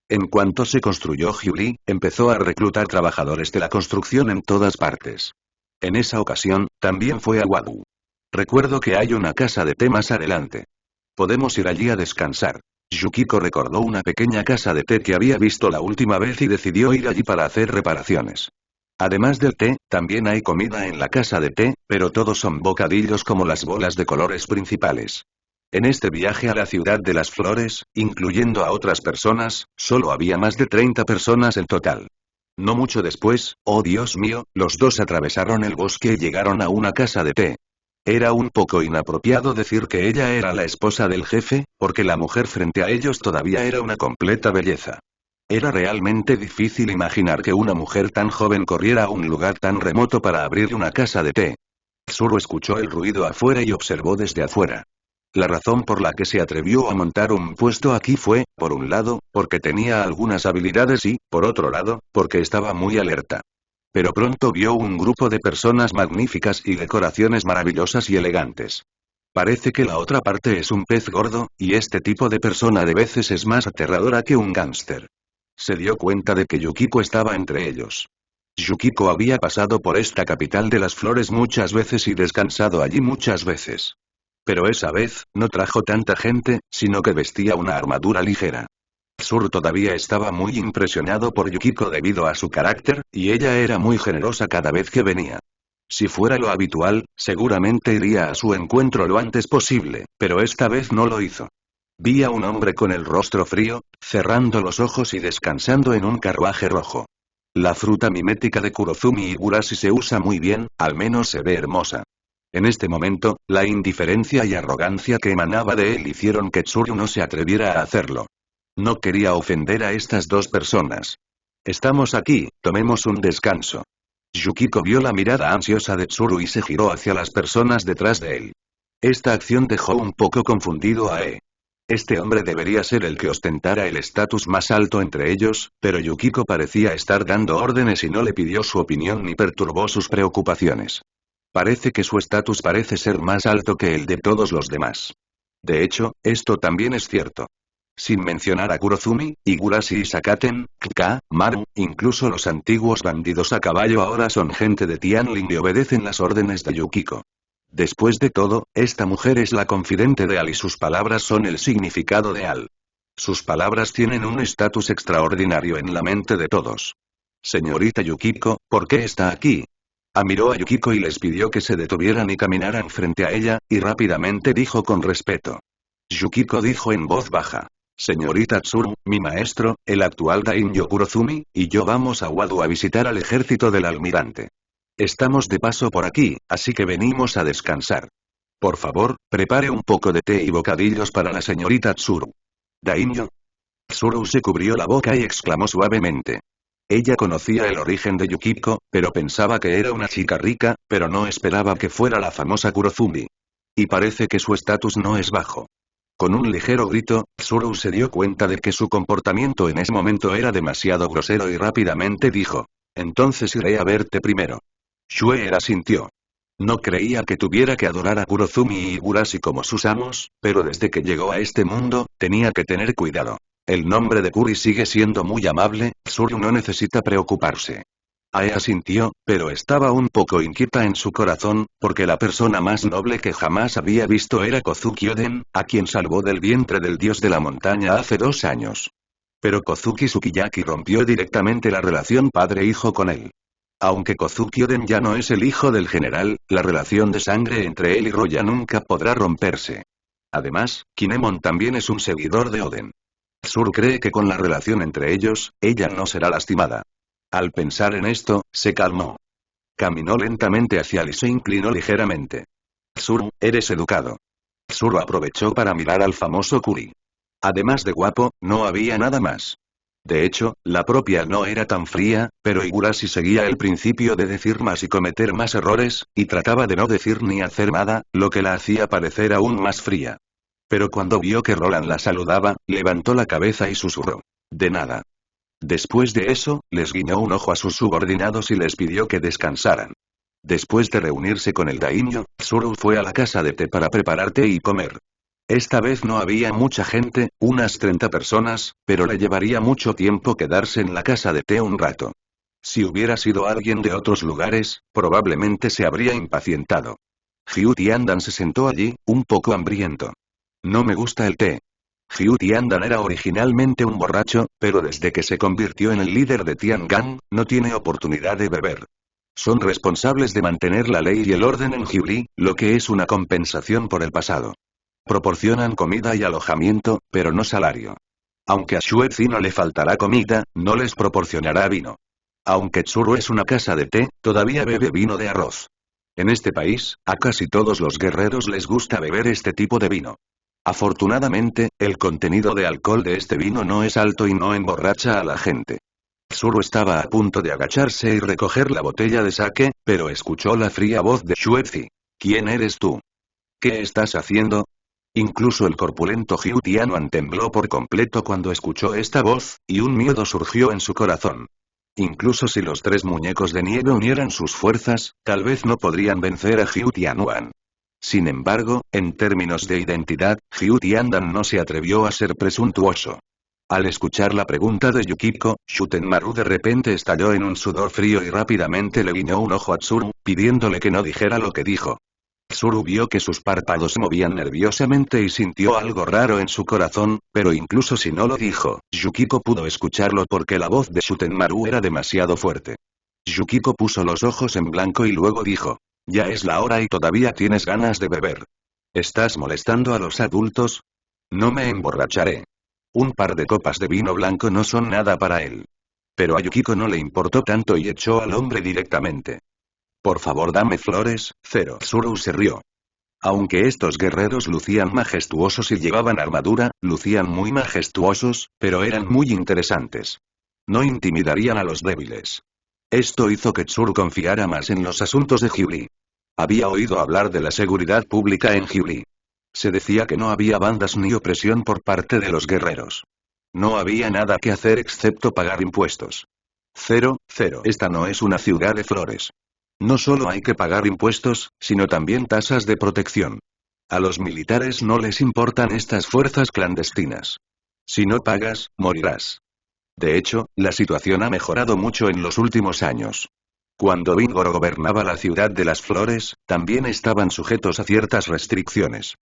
En cuanto se construyó Hyuli, empezó a reclutar trabajadores de la construcción en todas partes. En esa ocasión, también fue a Wadu. Recuerdo que hay una casa de té más adelante. Podemos ir allí a descansar. Yukiko recordó una pequeña casa de té que había visto la última vez y decidió ir allí para hacer reparaciones. Además del té, también hay comida en la casa de té, pero todos son bocadillos como las bolas de colores principales. En este viaje a la ciudad de las flores, incluyendo a otras personas, solo había más de 30 personas en total. No mucho después, oh Dios mío, los dos atravesaron el bosque y llegaron a una casa de té. Era un poco inapropiado decir que ella era la esposa del jefe, porque la mujer frente a ellos todavía era una completa belleza. Era realmente difícil imaginar que una mujer tan joven corriera a un lugar tan remoto para abrir una casa de té. Tsuru escuchó el ruido afuera y observó desde afuera. La razón por la que se atrevió a montar un puesto aquí fue, por un lado, porque tenía algunas habilidades y, por otro lado, porque estaba muy alerta. Pero pronto vio un grupo de personas magníficas y decoraciones maravillosas y elegantes. Parece que la otra parte es un pez gordo, y este tipo de persona de veces es más aterradora que un gángster. Se dio cuenta de que Yukiko estaba entre ellos. Yukiko había pasado por esta capital de las flores muchas veces y descansado allí muchas veces. Pero esa vez, no trajo tanta gente, sino que vestía una armadura ligera. Tsuru todavía estaba muy impresionado por Yukiko debido a su carácter, y ella era muy generosa cada vez que venía. Si fuera lo habitual, seguramente iría a su encuentro lo antes posible, pero esta vez no lo hizo. Vi a un hombre con el rostro frío, cerrando los ojos y descansando en un carruaje rojo. La fruta mimética de Kurozumi Higurashi se usa muy bien, al menos se ve hermosa. En este momento, la indiferencia y arrogancia que emanaba de él hicieron que Tsuru no se atreviera a hacerlo. No quería ofender a estas dos personas. Estamos aquí, tomemos un descanso. Yukiko vio la mirada ansiosa de Tsuru y se giró hacia las personas detrás de él. Esta acción dejó un poco confundido a E. Este hombre debería ser el que ostentara el estatus más alto entre ellos, pero Yukiko parecía estar dando órdenes y no le pidió su opinión ni perturbó sus preocupaciones. Parece que su estatus parece ser más alto que el de todos los demás. De hecho, esto también es cierto. Sin mencionar a Kurozumi, Higurashi y Sakaten, Kka, Maru, incluso los antiguos bandidos a caballo ahora son gente de Tianling y obedecen las órdenes de Yukiko. Después de todo, esta mujer es la confidente de Al y sus palabras son el significado de Al. Sus palabras tienen un estatus extraordinario en la mente de todos. Señorita Yukiko, ¿por qué está aquí? Miró a Yukiko y les pidió que se detuvieran y caminaran frente a ella, y rápidamente dijo con respeto. Yukiko dijo en voz baja. Señorita Tsuru, mi maestro, el actual daimyo Kurozumi, y yo vamos a Wadu a visitar al ejército del almirante. Estamos de paso por aquí, así que venimos a descansar. Por favor, prepare un poco de té y bocadillos para la señorita Tsuru. ¿Daimyo? Tsuru se cubrió la boca y exclamó suavemente. Ella conocía el origen de Yukiko, pero pensaba que era una chica rica, pero no esperaba que fuera la famosa Kurozumi. Y parece que su estatus no es bajo. Con un ligero grito, Tsuru se dio cuenta de que su comportamiento en ese momento era demasiado grosero y rápidamente dijo. Entonces iré a verte primero. Shue asintió. No creía que tuviera que adorar a Kurozumi y Higurashi como sus amos, pero desde que llegó a este mundo, tenía que tener cuidado. El nombre de Kuri sigue siendo muy amable, Tsuru no necesita preocuparse. Ae asintió, pero estaba un poco inquieta en su corazón, porque la persona más noble que jamás había visto era Kozuki Oden, a quien salvó del vientre del dios de la montaña hace 2 años. Pero Kozuki Sukiyaki rompió directamente la relación padre-hijo con él. Aunque Kozuki Oden ya no es el hijo del general, la relación de sangre entre él y Roya nunca podrá romperse. Además, Kinemon también es un seguidor de Oden. Tsuru cree que con la relación entre ellos, ella no será lastimada. Al pensar en esto, se calmó. Caminó lentamente hacia él y se inclinó ligeramente. Tsuru, eres educado. Tsuru aprovechó para mirar al famoso Kuri. Además de guapo, no había nada más. De hecho, la propia no era tan fría, pero Higurashi seguía el principio de decir más y cometer más errores, y trataba de no decir ni hacer nada, lo que la hacía parecer aún más fría. Pero cuando vio que Roland la saludaba, levantó la cabeza y susurró. De nada. Después de eso, les guiñó un ojo a sus subordinados y les pidió que descansaran. Después de reunirse con el daimyo, Tsuru fue a la casa de té para preparar té y comer. Esta vez no había mucha gente, unas 30 personas, pero le llevaría mucho tiempo quedarse en la casa de té un rato. Si hubiera sido alguien de otros lugares, probablemente se habría impacientado. Hugh Tiandan se sentó allí, un poco hambriento. No me gusta el té. Hugh Tiandan era originalmente un borracho, pero desde que se convirtió en el líder de Tiangang, no tiene oportunidad de beber. Son responsables de mantener la ley y el orden en Jiuli, lo que es una compensación por el pasado. Proporcionan comida y alojamiento, pero no salario. Aunque a Xuezi no le faltará comida, no les proporcionará vino. Aunque Tsuru es una casa de té, todavía bebe vino de arroz. En este país, a casi todos los guerreros les gusta beber este tipo de vino. Afortunadamente, el contenido de alcohol de este vino no es alto y no emborracha a la gente. Tsuru estaba a punto de agacharse y recoger la botella de sake, pero escuchó la fría voz de Xuezi. ¿Quién eres tú? ¿Qué estás haciendo? Incluso el corpulento Hugh Tianwan tembló por completo cuando escuchó esta voz, y un miedo surgió en su corazón. Incluso si los 3 muñecos de nieve unieran sus fuerzas, tal vez no podrían vencer a Hugh Tianwan. Sin embargo, en términos de identidad, Hugh Tiandan no se atrevió a ser presuntuoso. Al escuchar la pregunta de Yukiko, Shutenmaru de repente estalló en un sudor frío y rápidamente le guiñó un ojo a Tsuru, pidiéndole que no dijera lo que dijo. Tsuru vio que sus párpados se movían nerviosamente y sintió algo raro en su corazón, pero incluso si no lo dijo, Yukiko pudo escucharlo porque la voz de Shutenmaru era demasiado fuerte. Yukiko puso los ojos en blanco y luego dijo: ya es la hora y todavía tienes ganas de beber. ¿Estás molestando a los adultos? No me emborracharé. Un par de copas de vino blanco no son nada para él. Pero a Yukiko no le importó tanto y echó al hombre directamente. Por favor, dame flores, Zero. Tsuru se rió. Aunque estos guerreros lucían majestuosos y llevaban armadura, lucían muy majestuosos, pero eran muy interesantes. No intimidarían a los débiles. Esto hizo que Tsuru confiara más en los asuntos de Jiuli. Había oído hablar de la seguridad pública en Jiuli. Se decía que no había bandas ni opresión por parte de los guerreros. No había nada que hacer excepto pagar impuestos. Cero. Esta no es una ciudad de flores. No solo hay que pagar impuestos, sino también tasas de protección. A los militares no les importan estas fuerzas clandestinas. Si no pagas, morirás. De hecho, la situación ha mejorado mucho en los últimos años. Cuando Bingoro gobernaba la ciudad de las flores, también estaban sujetos a ciertas restricciones.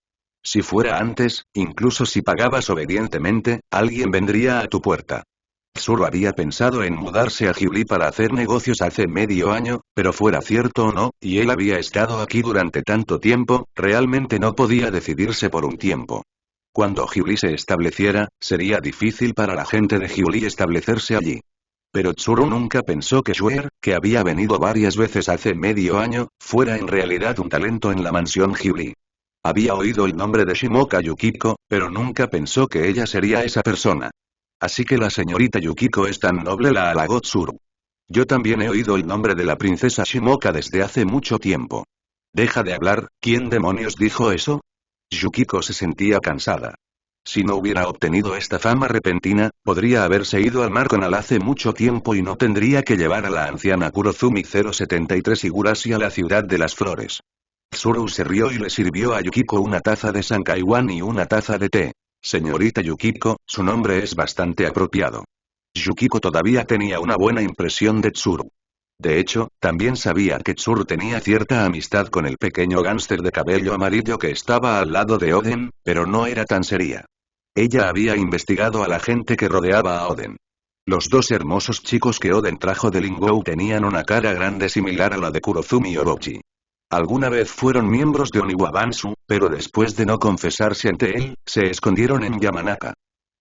Si fuera antes, incluso si pagabas obedientemente, alguien vendría a tu puerta. Tsuru había pensado en mudarse a Jiuli para hacer negocios hace medio año, pero fuera cierto o no, y él había estado aquí durante tanto tiempo, realmente no podía decidirse por un tiempo. Cuando Jiuli se estableciera, sería difícil para la gente de Jiuli establecerse allí. Pero Tsuru nunca pensó que Shuer, que había venido varias veces hace medio año, fuera en realidad un talento en la mansión Jiuli. Había oído el nombre de Shimoka Yukiko, pero nunca pensó que ella sería esa persona. Así que la señorita Yukiko es tan noble, la halagó Tsuru. Yo también he oído el nombre de la princesa Shimoka desde hace mucho tiempo. Deja de hablar, ¿quién demonios dijo eso? Yukiko se sentía cansada. Si no hubiera obtenido esta fama repentina, podría haberse ido al mar con Al hace mucho tiempo y no tendría que llevar a la anciana Kurozumi 073 Higurashi a la ciudad de las flores. Tsuru se rió y le sirvió a Yukiko una taza de Sankaiwan y una taza de té. Señorita Yukiko, su nombre es bastante apropiado. Yukiko todavía tenía una buena impresión de Tsuru. De hecho, también sabía que Tsuru tenía cierta amistad con el pequeño gánster de cabello amarillo que estaba al lado de Oden, pero no era tan seria. Ella había investigado a la gente que rodeaba a Oden. Los 2 hermosos chicos que Oden trajo de Lingou tenían una cara grande similar a la de Kurozumi Orochi. Alguna vez fueron miembros de Oniwabansu, pero después de no confesarse ante él, se escondieron en Yamanaka.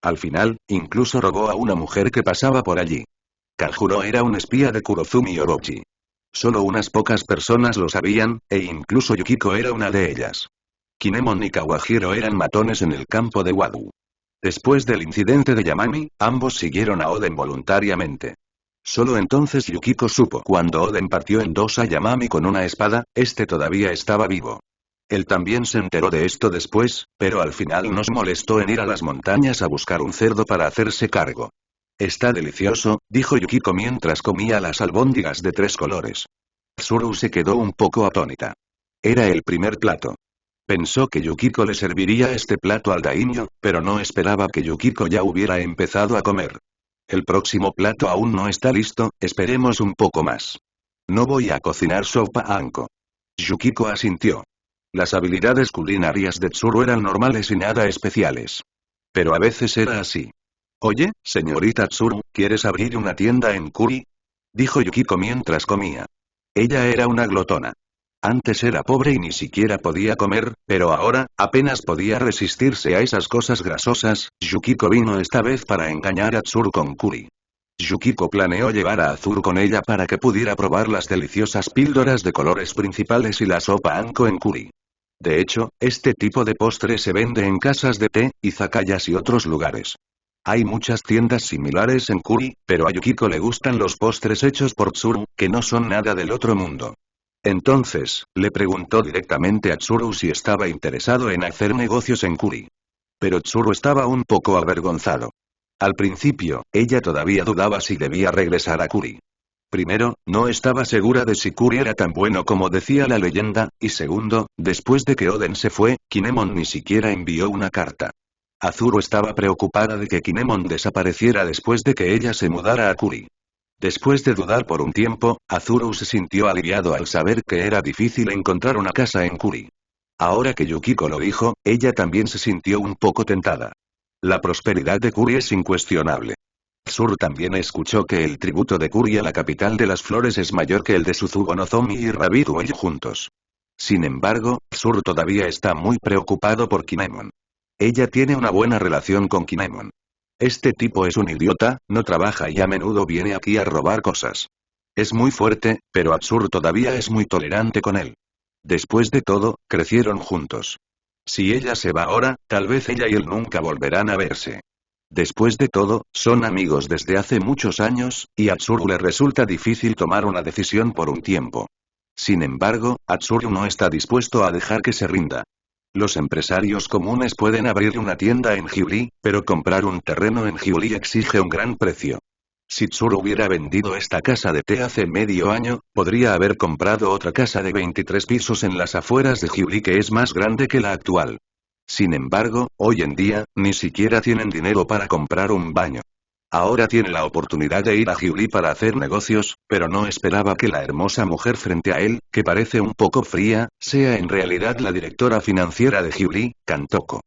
Al final, incluso robó a una mujer que pasaba por allí. Kanjuro era un espía de Kurozumi Orochi. Solo unas pocas personas lo sabían, e incluso Yukiko era una de ellas. Kinemon y Kawahiro eran matones en el campo de Wadu. Después del incidente de Yamami, ambos siguieron a Oden voluntariamente. Solo entonces Yukiko supo cuando Oden partió en dos a Yamami con una espada, este todavía estaba vivo. Él también se enteró de esto después, pero al final no se molestó en ir a las montañas a buscar un cerdo para hacerse cargo. Está delicioso, dijo Yukiko mientras comía las albóndigas de 3 colores. Tsuru se quedó un poco atónita. Era el primer plato. Pensó que Yukiko le serviría este plato al daimyo, pero no esperaba que Yukiko ya hubiera empezado a comer. El próximo plato aún no está listo, esperemos un poco más. No voy a cocinar sopa anko. Yukiko asintió. Las habilidades culinarias de Tsuru eran normales y nada especiales. Pero a veces era así. Oye, señorita Tsuru, ¿quieres abrir una tienda en Kuri? Dijo Yukiko mientras comía. Ella era una glotona. Antes era pobre y ni siquiera podía comer, pero ahora, apenas podía resistirse a esas cosas grasosas. Yukiko vino esta vez para engañar a Tsuru con Kuri. Yukiko planeó llevar a Azur con ella para que pudiera probar las deliciosas píldoras de colores principales y la sopa anko en Kuri. De hecho, este tipo de postre se vende en casas de té, izakayas y otros lugares. Hay muchas tiendas similares en Kuri, pero a Yukiko le gustan los postres hechos por Tsuru, que no son nada del otro mundo. Entonces, le preguntó directamente a Tsuru si estaba interesado en hacer negocios en Kuri. Pero Tsuru estaba un poco avergonzado. Al principio, ella todavía dudaba si debía regresar a Kuri. Primero, no estaba segura de si Kuri era tan bueno como decía la leyenda, y segundo, después de que Oden se fue, Kinemon ni siquiera envió una carta. Azuru estaba preocupada de que Kinemon desapareciera después de que ella se mudara a Kuri. Después de dudar por un tiempo, Azuru se sintió aliviado al saber que era difícil encontrar una casa en Kuri. Ahora que Yukiko lo dijo, ella también se sintió un poco tentada. La prosperidad de Kuri es incuestionable. Tsuru también escuchó que el tributo de Kuri a la capital de las flores es mayor que el de Suzugo Nozomi y Rabbit Well juntos. Sin embargo, Tsuru todavía está muy preocupado por Kinemon. Ella tiene una buena relación con Kinemon. Este tipo es un idiota, no trabaja y a menudo viene aquí a robar cosas. Es muy fuerte, pero Tsuru todavía es muy tolerante con él. Después de todo, crecieron juntos. Si ella se va ahora, tal vez ella y él nunca volverán a verse. Después de todo, son amigos desde hace muchos años, y a Tsuru le resulta difícil tomar una decisión por un tiempo. Sin embargo, Tsuru no está dispuesto a dejar que se rinda. Los empresarios comunes pueden abrir una tienda en Hyuli, pero comprar un terreno en Hyuli exige un gran precio. Si Tsuru hubiera vendido esta casa de té hace medio año, podría haber comprado otra casa de 23 pisos en las afueras de Hyuli que es más grande que la actual. Sin embargo, hoy en día, ni siquiera tienen dinero para comprar un baño. Ahora tiene la oportunidad de ir a Hyuli para hacer negocios, pero no esperaba que la hermosa mujer frente a él, que parece un poco fría, sea en realidad la directora financiera de Hyuli, Kantoko.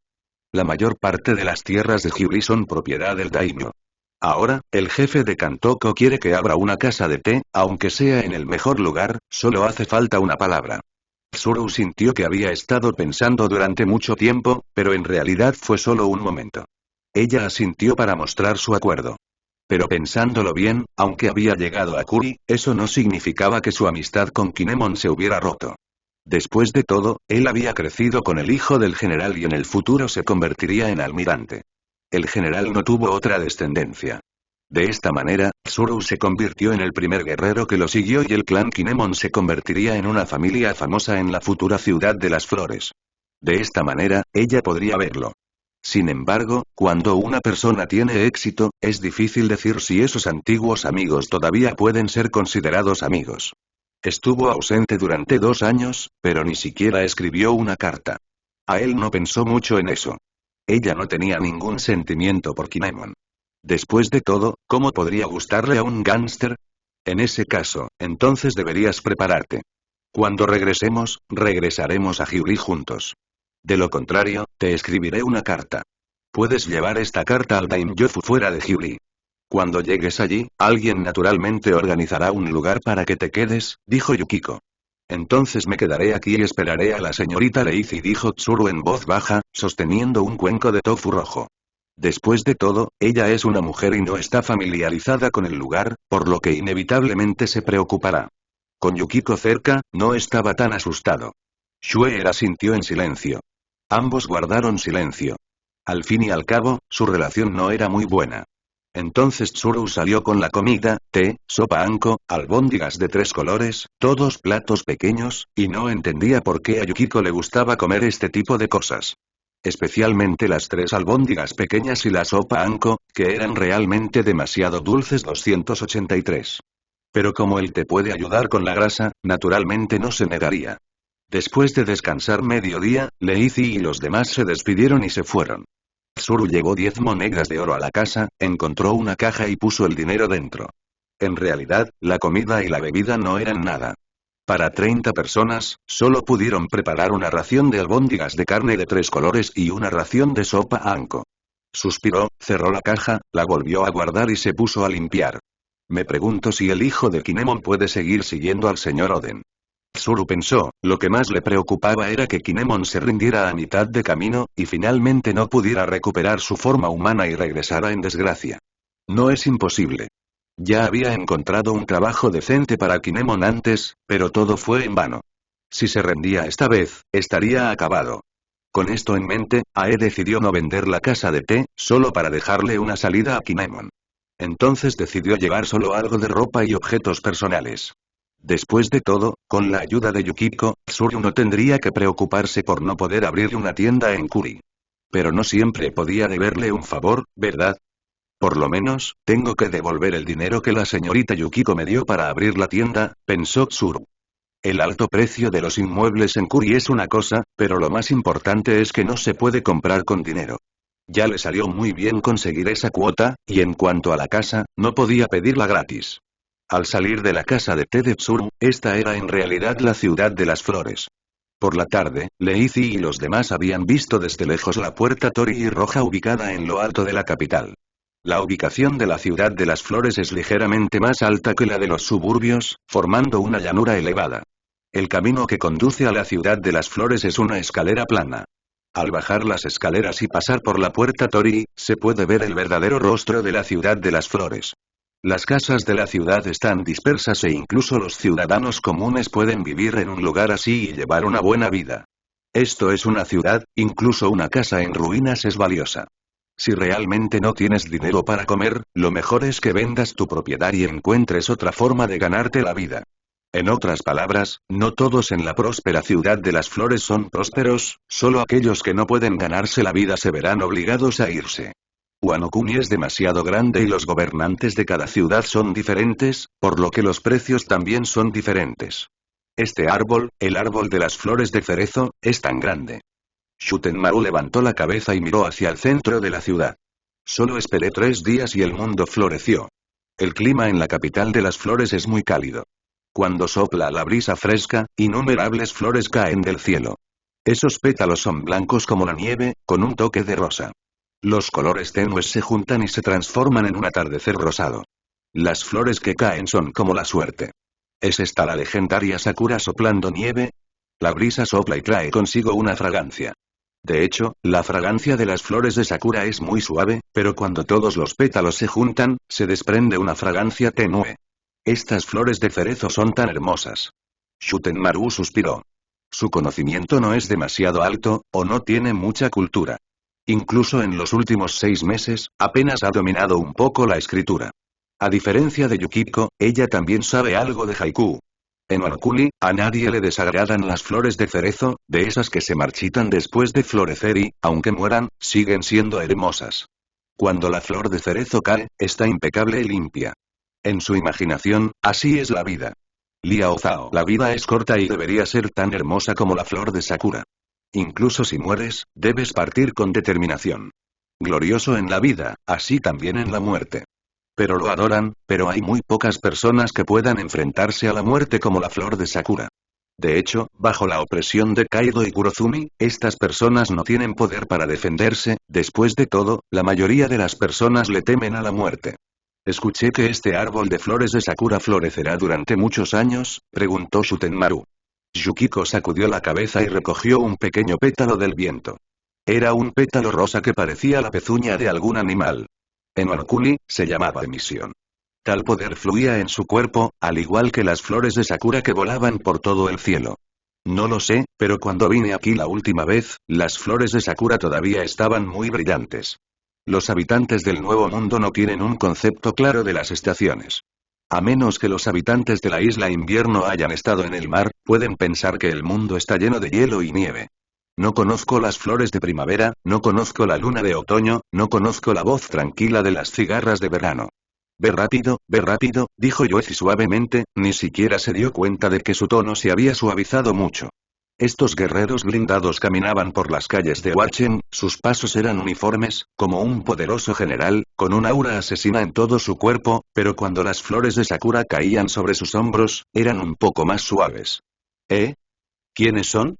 La mayor parte de las tierras de Hyuli son propiedad del daimyo. Ahora, el jefe de Kantoko quiere que abra una casa de té, aunque sea en el mejor lugar, solo hace falta una palabra. Tsuru sintió que había estado pensando durante mucho tiempo, pero en realidad fue solo un momento. Ella asintió para mostrar su acuerdo. Pero pensándolo bien, aunque había llegado a Kuri, eso no significaba que su amistad con Kinemon se hubiera roto. Después de todo, él había crecido con el hijo del general y en el futuro se convertiría en almirante. El general no tuvo otra descendencia. De esta manera, Tsuru se convirtió en el primer guerrero que lo siguió y el clan Kinemon se convertiría en una familia famosa en la futura ciudad de las flores. De esta manera, ella podría verlo. Sin embargo, cuando una persona tiene éxito, es difícil decir si esos antiguos amigos todavía pueden ser considerados amigos. Estuvo ausente durante 2 años, pero ni siquiera escribió una carta. A él no pensó mucho en eso. Ella no tenía ningún sentimiento por Kinemon. Después de todo, ¿cómo podría gustarle a un gángster? En ese caso, entonces deberías prepararte. Cuando regresemos, regresaremos a Hyuli juntos. De lo contrario, te escribiré una carta. Puedes llevar esta carta al Daimyofu fuera de Hyuli. Cuando llegues allí, alguien naturalmente organizará un lugar para que te quedes, dijo Yukiko. Entonces me quedaré aquí y esperaré a la señorita Leizi, dijo Tsuru en voz baja, sosteniendo un cuenco de tofu rojo. Después de todo, ella es una mujer y no está familiarizada con el lugar, por lo que inevitablemente se preocupará. Con Yukiko cerca, no estaba tan asustado. Shuei asintió en silencio. Ambos guardaron silencio. Al fin y al cabo, su relación no era muy buena. Entonces Tsuru salió con la comida, té, sopa anko, albóndigas de 3 colores, todos platos pequeños, y no entendía por qué a Yukiko le gustaba comer este tipo de cosas. Especialmente las 3 albóndigas pequeñas y la sopa anko, que eran realmente demasiado dulces. 283. Pero como él te puede ayudar con la grasa, naturalmente no se negaría. Después de descansar mediodía, Leizi y los demás se despidieron y se fueron. Tsuru llevó 10 monedas de oro a la casa, encontró una caja y puso el dinero dentro. En realidad, la comida y la bebida no eran nada. Para 30 personas, solo pudieron preparar una ración de albóndigas de carne de 3 colores y una ración de sopa anko. Suspiró, cerró la caja, la volvió a guardar y se puso a limpiar. Me pregunto si el hijo de Kinemon puede seguir siguiendo al señor Oden. Tsuru pensó, lo que más le preocupaba era que Kinemon se rindiera a mitad de camino, y finalmente no pudiera recuperar su forma humana y regresara en desgracia. No es imposible. Ya había encontrado un trabajo decente para Kinemon antes, pero todo fue en vano. Si se rendía esta vez, estaría acabado. Con esto en mente, Ae decidió no vender la casa de té, solo para dejarle una salida a Kinemon. Entonces decidió llevar solo algo de ropa y objetos personales. Después de todo, con la ayuda de Yukiko, Tsuru no tendría que preocuparse por no poder abrir una tienda en Kuri. Pero no siempre podía deberle un favor, ¿verdad? Por lo menos, tengo que devolver el dinero que la señorita Yukiko me dio para abrir la tienda, pensó Tsuru. El alto precio de los inmuebles en Kuri es una cosa, pero lo más importante es que no se puede comprar con dinero. Ya le salió muy bien conseguir esa cuota, y en cuanto a la casa, no podía pedirla gratis. Al salir de la casa de té de Tsuru, esta era en realidad la ciudad de las flores. Por la tarde, Leizi y los demás habían visto desde lejos la puerta Torii roja ubicada en lo alto de la capital. La ubicación de la ciudad de las flores es ligeramente más alta que la de los suburbios, formando una llanura elevada. El camino que conduce a la ciudad de las flores es una escalera plana. Al bajar las escaleras y pasar por la puerta Torii, se puede ver el verdadero rostro de la ciudad de las flores. Las casas de la ciudad están dispersas e incluso los ciudadanos comunes pueden vivir en un lugar así y llevar una buena vida. Esto es una ciudad, incluso una casa en ruinas es valiosa. Si realmente no tienes dinero para comer, lo mejor es que vendas tu propiedad y encuentres otra forma de ganarte la vida. En otras palabras, no todos en la próspera ciudad de las flores son prósperos, solo aquellos que no pueden ganarse la vida se verán obligados a irse. Wano Kuni es demasiado grande y los gobernantes de cada ciudad son diferentes, por lo que los precios también son diferentes. Este árbol, el árbol de las flores de cerezo, es tan grande. Shutenmaru levantó la cabeza y miró hacia el centro de la ciudad. Solo esperé 3 días y el mundo floreció. El clima en la capital de las flores es muy cálido. Cuando sopla la brisa fresca, innumerables flores caen del cielo. Esos pétalos son blancos como la nieve, con un toque de rosa. Los colores tenues se juntan y se transforman en un atardecer rosado. Las flores que caen son como la suerte. ¿Es esta la legendaria Sakura soplando nieve? La brisa sopla y trae consigo una fragancia. De hecho, la fragancia de las flores de Sakura es muy suave, pero cuando todos los pétalos se juntan, se desprende una fragancia tenue. Estas flores de cerezo son tan hermosas. Shutenmaru suspiró. Su conocimiento no es demasiado alto, o no tiene mucha cultura. Incluso en los últimos 6 meses, apenas ha dominado un poco la escritura. A diferencia de Yukiko, ella también sabe algo de haiku. En Wano Kuni, a nadie le desagradan las flores de cerezo, de esas que se marchitan después de florecer y, aunque mueran, siguen siendo hermosas. Cuando la flor de cerezo cae, está impecable y limpia. En su imaginación, así es la vida. Liao Zhao, la vida es corta y debería ser tan hermosa como la flor de Sakura. Incluso si mueres, debes partir con determinación. Glorioso en la vida, así también en la muerte. Pero lo adoran, pero hay muy pocas personas que puedan enfrentarse a la muerte como la flor de Sakura. De hecho, bajo la opresión de Kaido y Kurozumi, estas personas no tienen poder para defenderse, después de todo, la mayoría de las personas le temen a la muerte. ¿Escuché que este árbol de flores de Sakura florecerá durante muchos años?, preguntó Shutenmaru. Yukiko sacudió la cabeza y recogió un pequeño pétalo del viento. Era un pétalo rosa que parecía la pezuña de algún animal. En Wano Kuni, se llamaba emisión. Tal poder fluía en su cuerpo, al igual que las flores de Sakura que volaban por todo el cielo. No lo sé, pero cuando vine aquí la última vez, las flores de Sakura todavía estaban muy brillantes. Los habitantes del Nuevo Mundo no tienen un concepto claro de las estaciones. A menos que los habitantes de la isla invierno hayan estado en el mar, pueden pensar que el mundo está lleno de hielo y nieve. No conozco las flores de primavera, no conozco la luna de otoño, no conozco la voz tranquila de las cigarras de verano. Ve rápido, dijo Yoichi suavemente, ni siquiera se dio cuenta de que su tono se había suavizado mucho. Estos guerreros blindados caminaban por las calles de Watchen, sus pasos eran uniformes, como un poderoso general, con un aura asesina en todo su cuerpo, pero cuando las flores de Sakura caían sobre sus hombros, eran un poco más suaves. ¿Eh? ¿Quiénes son?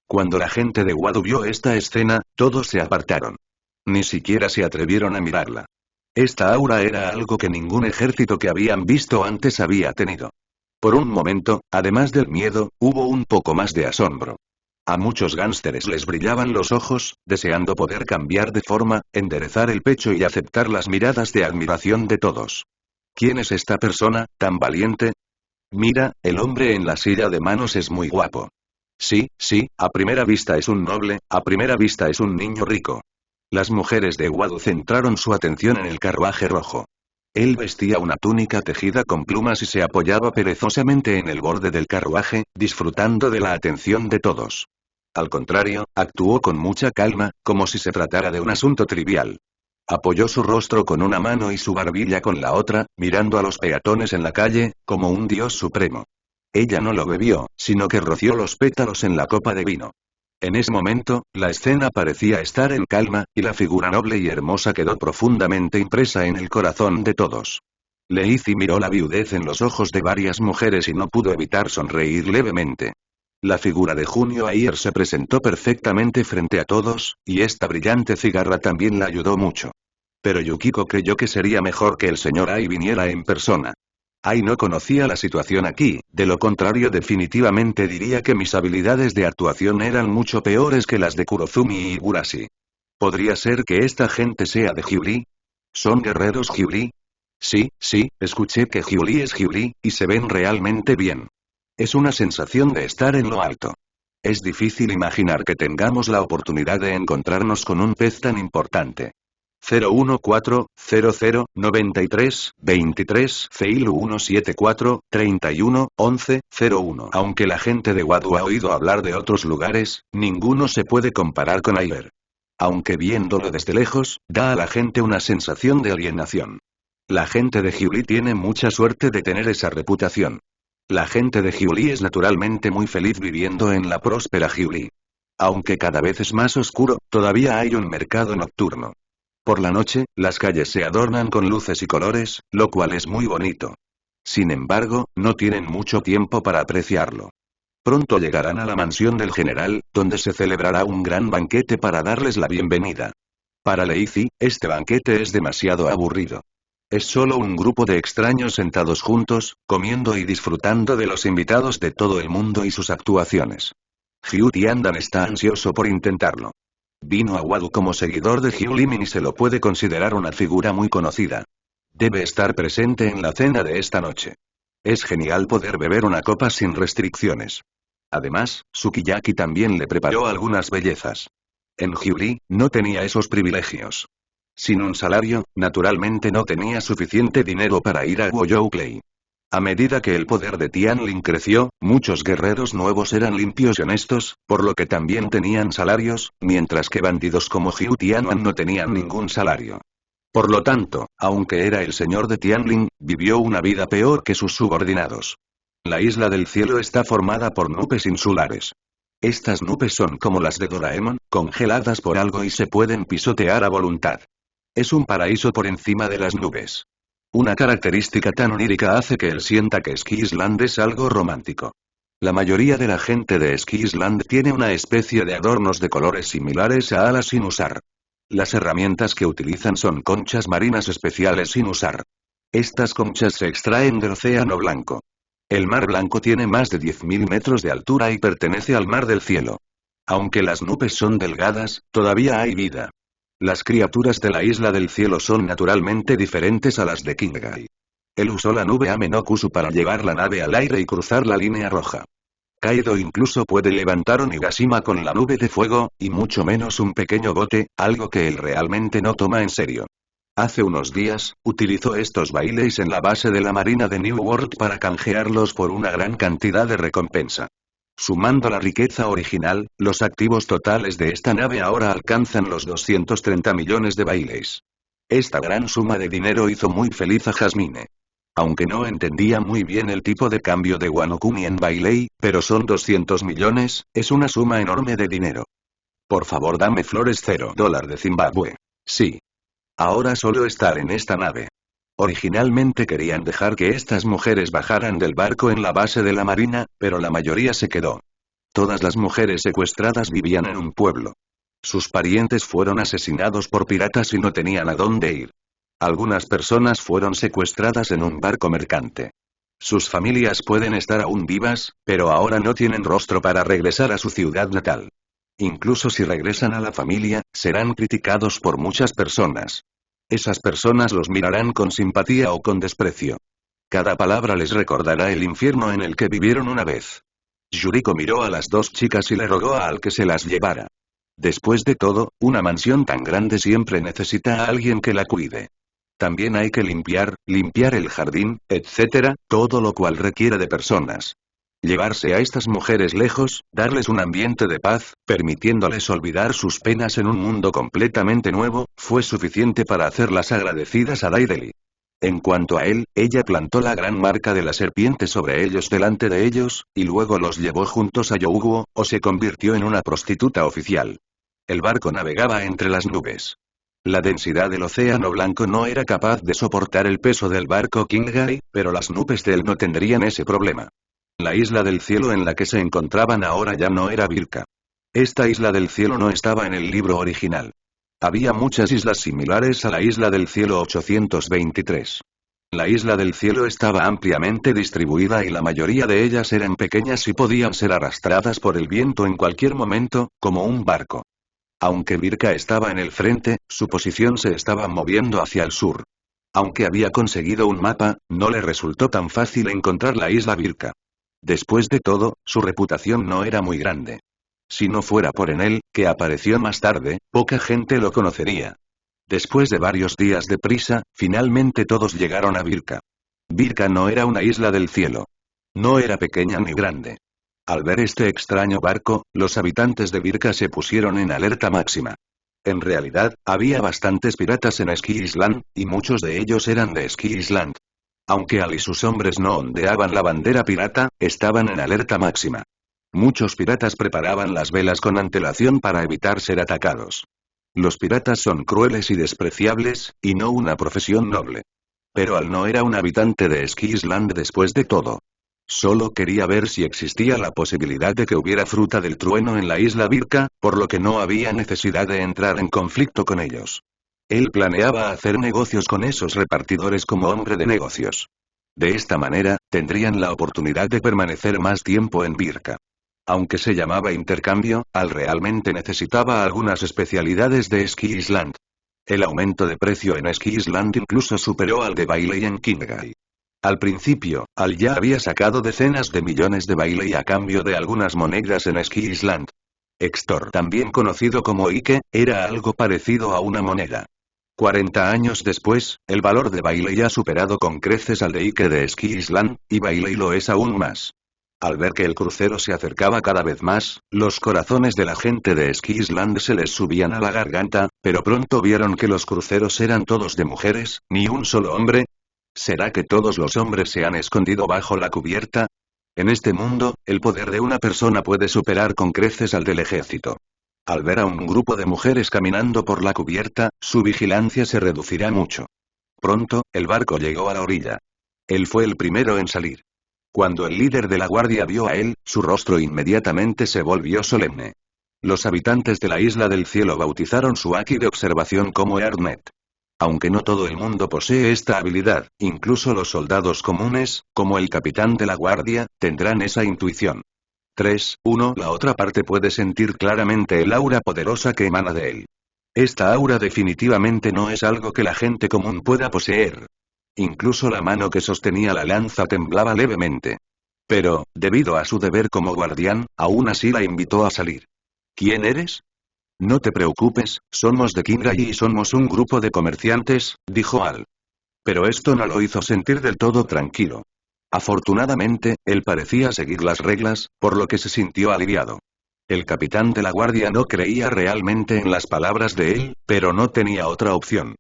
Cuando la gente de Wado vio esta escena, todos se apartaron. Ni siquiera se atrevieron a mirarla. Esta aura era algo que ningún ejército que habían visto antes había tenido. Por un momento, además del miedo, hubo un poco más de asombro. A muchos gánsteres les brillaban los ojos, deseando poder cambiar de forma, enderezar el pecho y aceptar las miradas de admiración de todos. ¿Quién es esta persona, tan valiente? Mira, el hombre en la silla de manos es muy guapo. Sí, sí, a primera vista es un noble, a primera vista es un niño rico. Las mujeres de Wado centraron su atención en el carruaje rojo. Él vestía una túnica tejida con plumas y se apoyaba perezosamente en el borde del carruaje, disfrutando de la atención de todos. Al contrario, actuó con mucha calma, como si se tratara de un asunto trivial. Apoyó su rostro con una mano y su barbilla con la otra, mirando a los peatones en la calle, como un dios supremo. Ella no lo bebió, sino que roció los pétalos en la copa de vino. En ese momento, la escena parecía estar en calma, y la figura noble y hermosa quedó profundamente impresa en el corazón de todos. Leizi miró la viudez en los ojos de varias mujeres y no pudo evitar sonreír levemente. La figura de Junio Ayer se presentó perfectamente frente a todos, y esta brillante cigarra también la ayudó mucho. Pero Yukiko creyó que sería mejor que el señor Ai viniera en persona. Ai no conocía la situación aquí, de lo contrario definitivamente diría que mis habilidades de actuación eran mucho peores que las de Kurozumi y Igurashi. ¿Podría ser que esta gente sea de Hyuri? ¿Son guerreros Hyuri? Sí, sí, escuché que Hyuri es Hyuri, y se ven realmente bien. Es una sensación de estar en lo alto. Es difícil imaginar que tengamos la oportunidad de encontrarnos con un pez tan importante. 014009323 Feilu 174 31 11 01. Aunque la gente de Wado ha oído hablar de otros lugares, ninguno se puede comparar con Aiber. Aunque viéndolo desde lejos, da a la gente una sensación de alienación. La gente de Hyuli tiene mucha suerte de tener esa reputación. La gente de Hyuli es naturalmente muy feliz viviendo en la próspera Hyuli. Aunque cada vez es más oscuro, todavía hay un mercado nocturno. Por la noche, las calles se adornan con luces y colores, lo cual es muy bonito. Sin embargo, no tienen mucho tiempo para apreciarlo. Pronto llegarán a la mansión del general, donde se celebrará un gran banquete para darles la bienvenida. Para Leizi, este banquete es demasiado aburrido. Es solo un grupo de extraños sentados juntos, comiendo y disfrutando de los invitados de todo el mundo y sus actuaciones. Hugh Tiandan está ansioso por intentarlo. Vino a Wado como seguidor de Hugh Limin y se lo puede considerar una figura muy conocida. Debe estar presente en la cena de esta noche. Es genial poder beber una copa sin restricciones. Además, Sukiyaki también le preparó algunas bellezas. En Hyuri, no tenía esos privilegios. Sin un salario, naturalmente no tenía suficiente dinero para ir a Woyou Clay. A medida que el poder de Tianlin creció, muchos guerreros nuevos eran limpios y honestos, por lo que también tenían salarios, mientras que bandidos como Hugh Tianwan no tenían ningún salario. Por lo tanto, aunque era el señor de Tianlin, vivió una vida peor que sus subordinados. La isla del cielo está formada por nubes insulares. Estas nubes son como las de Doraemon, congeladas por algo y se pueden pisotear a voluntad. Es un paraíso por encima de las nubes. Una característica tan onírica hace que él sienta que Ski Island es algo romántico. La mayoría de la gente de Ski Island tiene una especie de adornos de colores similares a alas sin usar. Las herramientas que utilizan son conchas marinas especiales sin usar. Estas conchas se extraen del Océano Blanco. El Mar Blanco tiene más de 10.000 metros de altura y pertenece al Mar del Cielo. Aunque las nubes son delgadas, todavía hay vida. Las criaturas de la isla del cielo son naturalmente diferentes a las de Kingai. Él usó la nube Amenokusu para llevar la nave al aire y cruzar la línea roja. Kaido incluso puede levantar Onigashima con la nube de fuego, y mucho menos un pequeño bote, algo que él realmente no toma en serio. Hace unos días, utilizó estos bailes en la base de la marina de New World para canjearlos por una gran cantidad de recompensa. Sumando la riqueza original, los activos totales de esta nave ahora alcanzan los 230 millones de bailes. Esta gran suma de dinero hizo muy feliz a Jasmine. Aunque no entendía muy bien el tipo de cambio de Wano Kuni en Bailey, pero son 200 millones, es una suma enorme de dinero. Por favor dame flores $0 de Zimbabue. Sí. Ahora solo estar en esta nave. Originalmente querían dejar que estas mujeres bajaran del barco en la base de la marina, pero la mayoría se quedó. Todas las mujeres secuestradas vivían en un pueblo. Sus parientes fueron asesinados por piratas y no tenían a dónde ir. Algunas personas fueron secuestradas en un barco mercante. Sus familias pueden estar aún vivas, pero ahora no tienen rostro para regresar a su ciudad natal. Incluso si regresan a la familia, serán criticados por muchas personas. Esas personas los mirarán con simpatía o con desprecio. Cada palabra les recordará el infierno en el que vivieron una vez. Yuriko miró a las dos chicas y le rogó a Al que se las llevara. Después de todo, una mansión tan grande siempre necesita a alguien que la cuide. También hay que limpiar el jardín, etc., todo lo cual requiere de personas. Llevarse a estas mujeres lejos, darles un ambiente de paz, permitiéndoles olvidar sus penas en un mundo completamente nuevo, fue suficiente para hacerlas agradecidas a Daideli. En cuanto a él, ella plantó la gran marca de la serpiente sobre ellos delante de ellos, y luego los llevó juntos a Youguo, o se convirtió en una prostituta oficial. El barco navegaba entre las nubes. La densidad del océano blanco no era capaz de soportar el peso del barco Kingai, pero las nubes de él no tendrían ese problema. La isla del cielo en la que se encontraban ahora ya no era Birka. Esta isla del cielo no estaba en el libro original. Había muchas islas similares a la isla del cielo 823. La isla del cielo estaba ampliamente distribuida y la mayoría de ellas eran pequeñas y podían ser arrastradas por el viento en cualquier momento, como un barco. Aunque Birka estaba en el frente, su posición se estaba moviendo hacia el sur. Aunque había conseguido un mapa, no le resultó tan fácil encontrar la isla Birka. Después de todo, su reputación no era muy grande. Si no fuera por Enel, que apareció más tarde, poca gente lo conocería. Después de varios días de prisa, finalmente todos llegaron a Birka. Birka no era una isla del cielo. No era pequeña ni grande. Al ver este extraño barco, los habitantes de Birka se pusieron en alerta máxima. En realidad, había bastantes piratas en Ski Island, y muchos de ellos eran de Ski Island. Aunque Al y sus hombres no ondeaban la bandera pirata, estaban en alerta máxima. Muchos piratas preparaban las velas con antelación para evitar ser atacados. Los piratas son crueles y despreciables, y no una profesión noble. Pero Al no era un habitante de Ski Island después de todo. Solo quería ver si existía la posibilidad de que hubiera fruta del trueno en la isla Birka, por lo que no había necesidad de entrar en conflicto con ellos. Él planeaba hacer negocios con esos repartidores como hombre de negocios. De esta manera, tendrían la oportunidad de permanecer más tiempo en Birka. Aunque se llamaba intercambio, Al realmente necesitaba algunas especialidades de Ski Island. El aumento de precio en Ski Island incluso superó al de Bailey en Kingai. Al principio, Al ya había sacado decenas de millones de Bailey a cambio de algunas monedas en Ski Island. Extor, también conocido como Ike, era algo parecido a una moneda. 40 años después, el valor de Bailey ha superado con creces al de Ike de Ski Island, y Bailey lo es aún más. Al ver que el crucero se acercaba cada vez más, los corazones de la gente de Ski Island se les subían a la garganta, pero pronto vieron que los cruceros eran todos de mujeres, ni un solo hombre. ¿Será que todos los hombres se han escondido bajo la cubierta? En este mundo, el poder de una persona puede superar con creces al del ejército. Al ver a un grupo de mujeres caminando por la cubierta, su vigilancia se reducirá mucho. Pronto, el barco llegó a la orilla. Él fue el primero en salir. Cuando el líder de la guardia vio a él, su rostro inmediatamente se volvió solemne. Los habitantes de la isla del cielo bautizaron su haki de observación como Earthnet. Aunque no todo el mundo posee esta habilidad, incluso los soldados comunes, como el capitán de la guardia, tendrán esa intuición. 3.1 La otra parte puede sentir claramente el aura poderosa que emana de él. Esta aura definitivamente no es algo que la gente común pueda poseer. Incluso la mano que sostenía la lanza temblaba levemente. Pero, debido a su deber como guardián, aún así la invitó a salir. ¿Quién eres? No te preocupes, somos de Kingai y somos un grupo de comerciantes, dijo Al. Pero esto no lo hizo sentir del todo tranquilo. Afortunadamente, él parecía seguir las reglas, por lo que se sintió aliviado. El capitán de la guardia no creía realmente en las palabras de él, pero no tenía otra opción.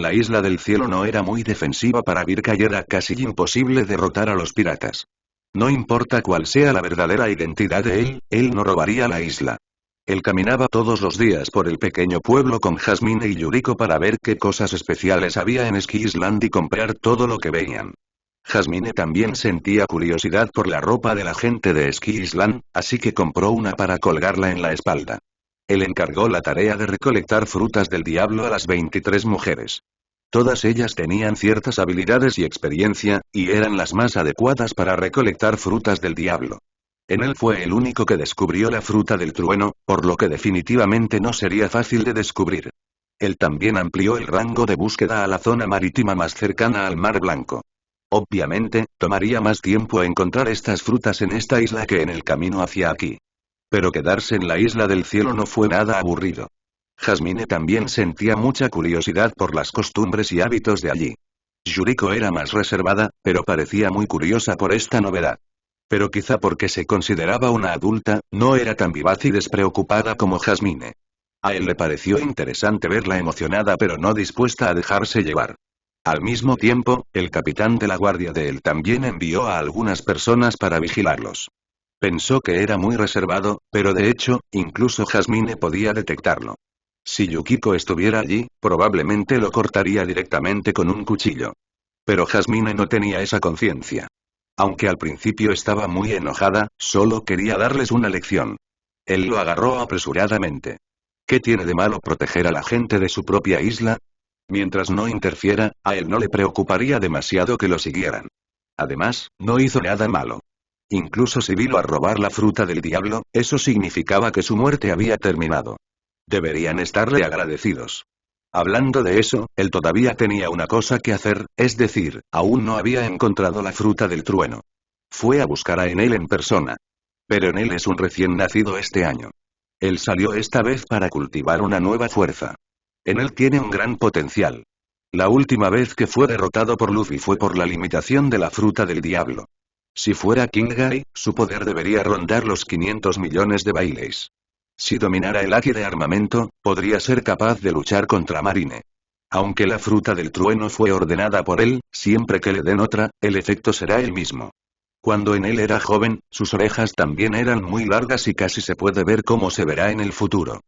La isla del cielo no era muy defensiva para Birka y era casi imposible derrotar a los piratas. No importa cuál sea la verdadera identidad de él no robaría la isla. Él caminaba todos los días por el pequeño pueblo con Jasmine y Yuriko para ver qué cosas especiales había en Ski Island y comprar todo lo que veían. Jasmine también sentía curiosidad por la ropa de la gente de Ski Island, así que compró una para colgarla en la espalda. Él encargó la tarea de recolectar frutas del diablo a las 23 mujeres. Todas ellas tenían ciertas habilidades y experiencia, y eran las más adecuadas para recolectar frutas del diablo. Él fue el único que descubrió la fruta del trueno, por lo que definitivamente no sería fácil de descubrir. Él también amplió el rango de búsqueda a la zona marítima más cercana al Mar Blanco. Obviamente, tomaría más tiempo encontrar estas frutas en esta isla que en el camino hacia aquí. Pero quedarse en la isla del cielo no fue nada aburrido. Jasmine también sentía mucha curiosidad por las costumbres y hábitos de allí. Yuriko era más reservada, pero parecía muy curiosa por esta novedad. Pero quizá porque se consideraba una adulta, no era tan vivaz y despreocupada como Jasmine. A él le pareció interesante verla emocionada pero no dispuesta a dejarse llevar. Al mismo tiempo, el capitán de la guardia de él también envió a algunas personas para vigilarlos. Pensó que era muy reservado, pero de hecho, incluso Jasmine podía detectarlo. Si Yukiko estuviera allí, probablemente lo cortaría directamente con un cuchillo. Pero Jasmine no tenía esa conciencia. Aunque al principio estaba muy enojada, solo quería darles una lección. Él lo agarró apresuradamente. ¿Qué tiene de malo proteger a la gente de su propia isla? Mientras no interfiera, a él no le preocuparía demasiado que lo siguieran. Además, no hizo nada malo. Incluso si vino a robar la fruta del diablo, eso significaba que su muerte había terminado. Deberían estarle agradecidos. Hablando de eso, él todavía tenía una cosa que hacer, es decir, aún no había encontrado la fruta del trueno. Fue a buscar a Enel en persona. Pero Enel es un recién nacido este año. Él salió esta vez para cultivar una nueva fuerza. Enel tiene un gran potencial. La última vez que fue derrotado por Luffy fue por la limitación de la fruta del diablo. Si fuera Kingai, su poder debería rondar los 500 millones de bailes. Si dominara el haki de armamento, podría ser capaz de luchar contra Marine. Aunque la fruta del trueno fue ordenada por él, siempre que le den otra, el efecto será el mismo. Cuando Enel era joven, sus orejas también eran muy largas y casi se puede ver cómo se verá en el futuro.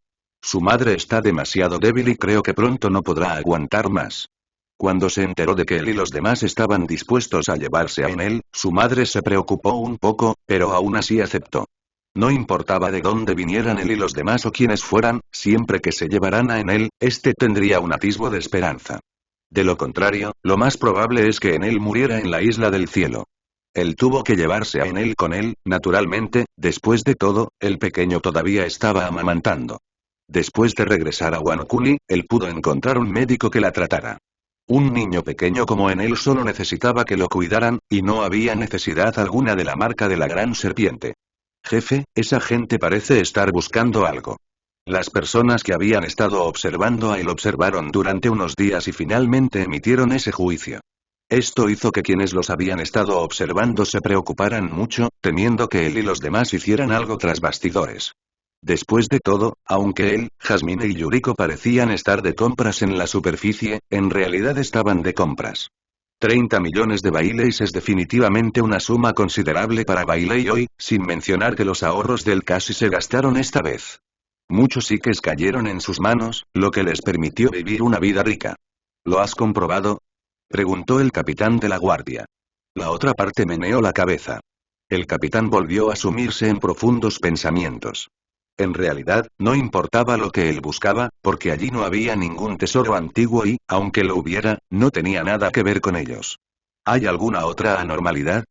Su madre está demasiado débil y creo que pronto no podrá aguantar más. Cuando se enteró de que él y los demás estaban dispuestos a llevarse a Enel, su madre se preocupó un poco, pero aún así aceptó. No importaba de dónde vinieran él y los demás o quienes fueran, siempre que se llevaran a Enel, este tendría un atisbo de esperanza. De lo contrario, lo más probable es que Enel muriera en la isla del cielo. Él tuvo que llevarse a Enel con él, naturalmente, después de todo, el pequeño todavía estaba amamantando. Después de regresar a Wano Kuni, él pudo encontrar un médico que la tratara. Un niño pequeño como Enel solo necesitaba que lo cuidaran, y no había necesidad alguna de la marca de la gran serpiente. Jefe, esa gente parece estar buscando algo. Las personas que habían estado observando a él observaron durante unos días y finalmente emitieron ese juicio. Esto hizo que quienes los habían estado observando se preocuparan mucho, temiendo que él y los demás hicieran algo tras bastidores. Después de todo, aunque él, Jasmine y Yuriko parecían estar de compras en la superficie, en realidad estaban de compras. 30 millones de baileys es definitivamente una suma considerable para Bailey hoy, sin mencionar que los ahorros del casi se gastaron esta vez. Muchos psiques cayeron en sus manos, lo que les permitió vivir una vida rica. ¿Lo has comprobado?, preguntó el capitán de la guardia. La otra parte meneó la cabeza. El capitán volvió a sumirse en profundos pensamientos. En realidad, no importaba lo que él buscaba, porque allí no había ningún tesoro antiguo y, aunque lo hubiera, no tenía nada que ver con ellos. ¿Hay alguna otra anormalidad?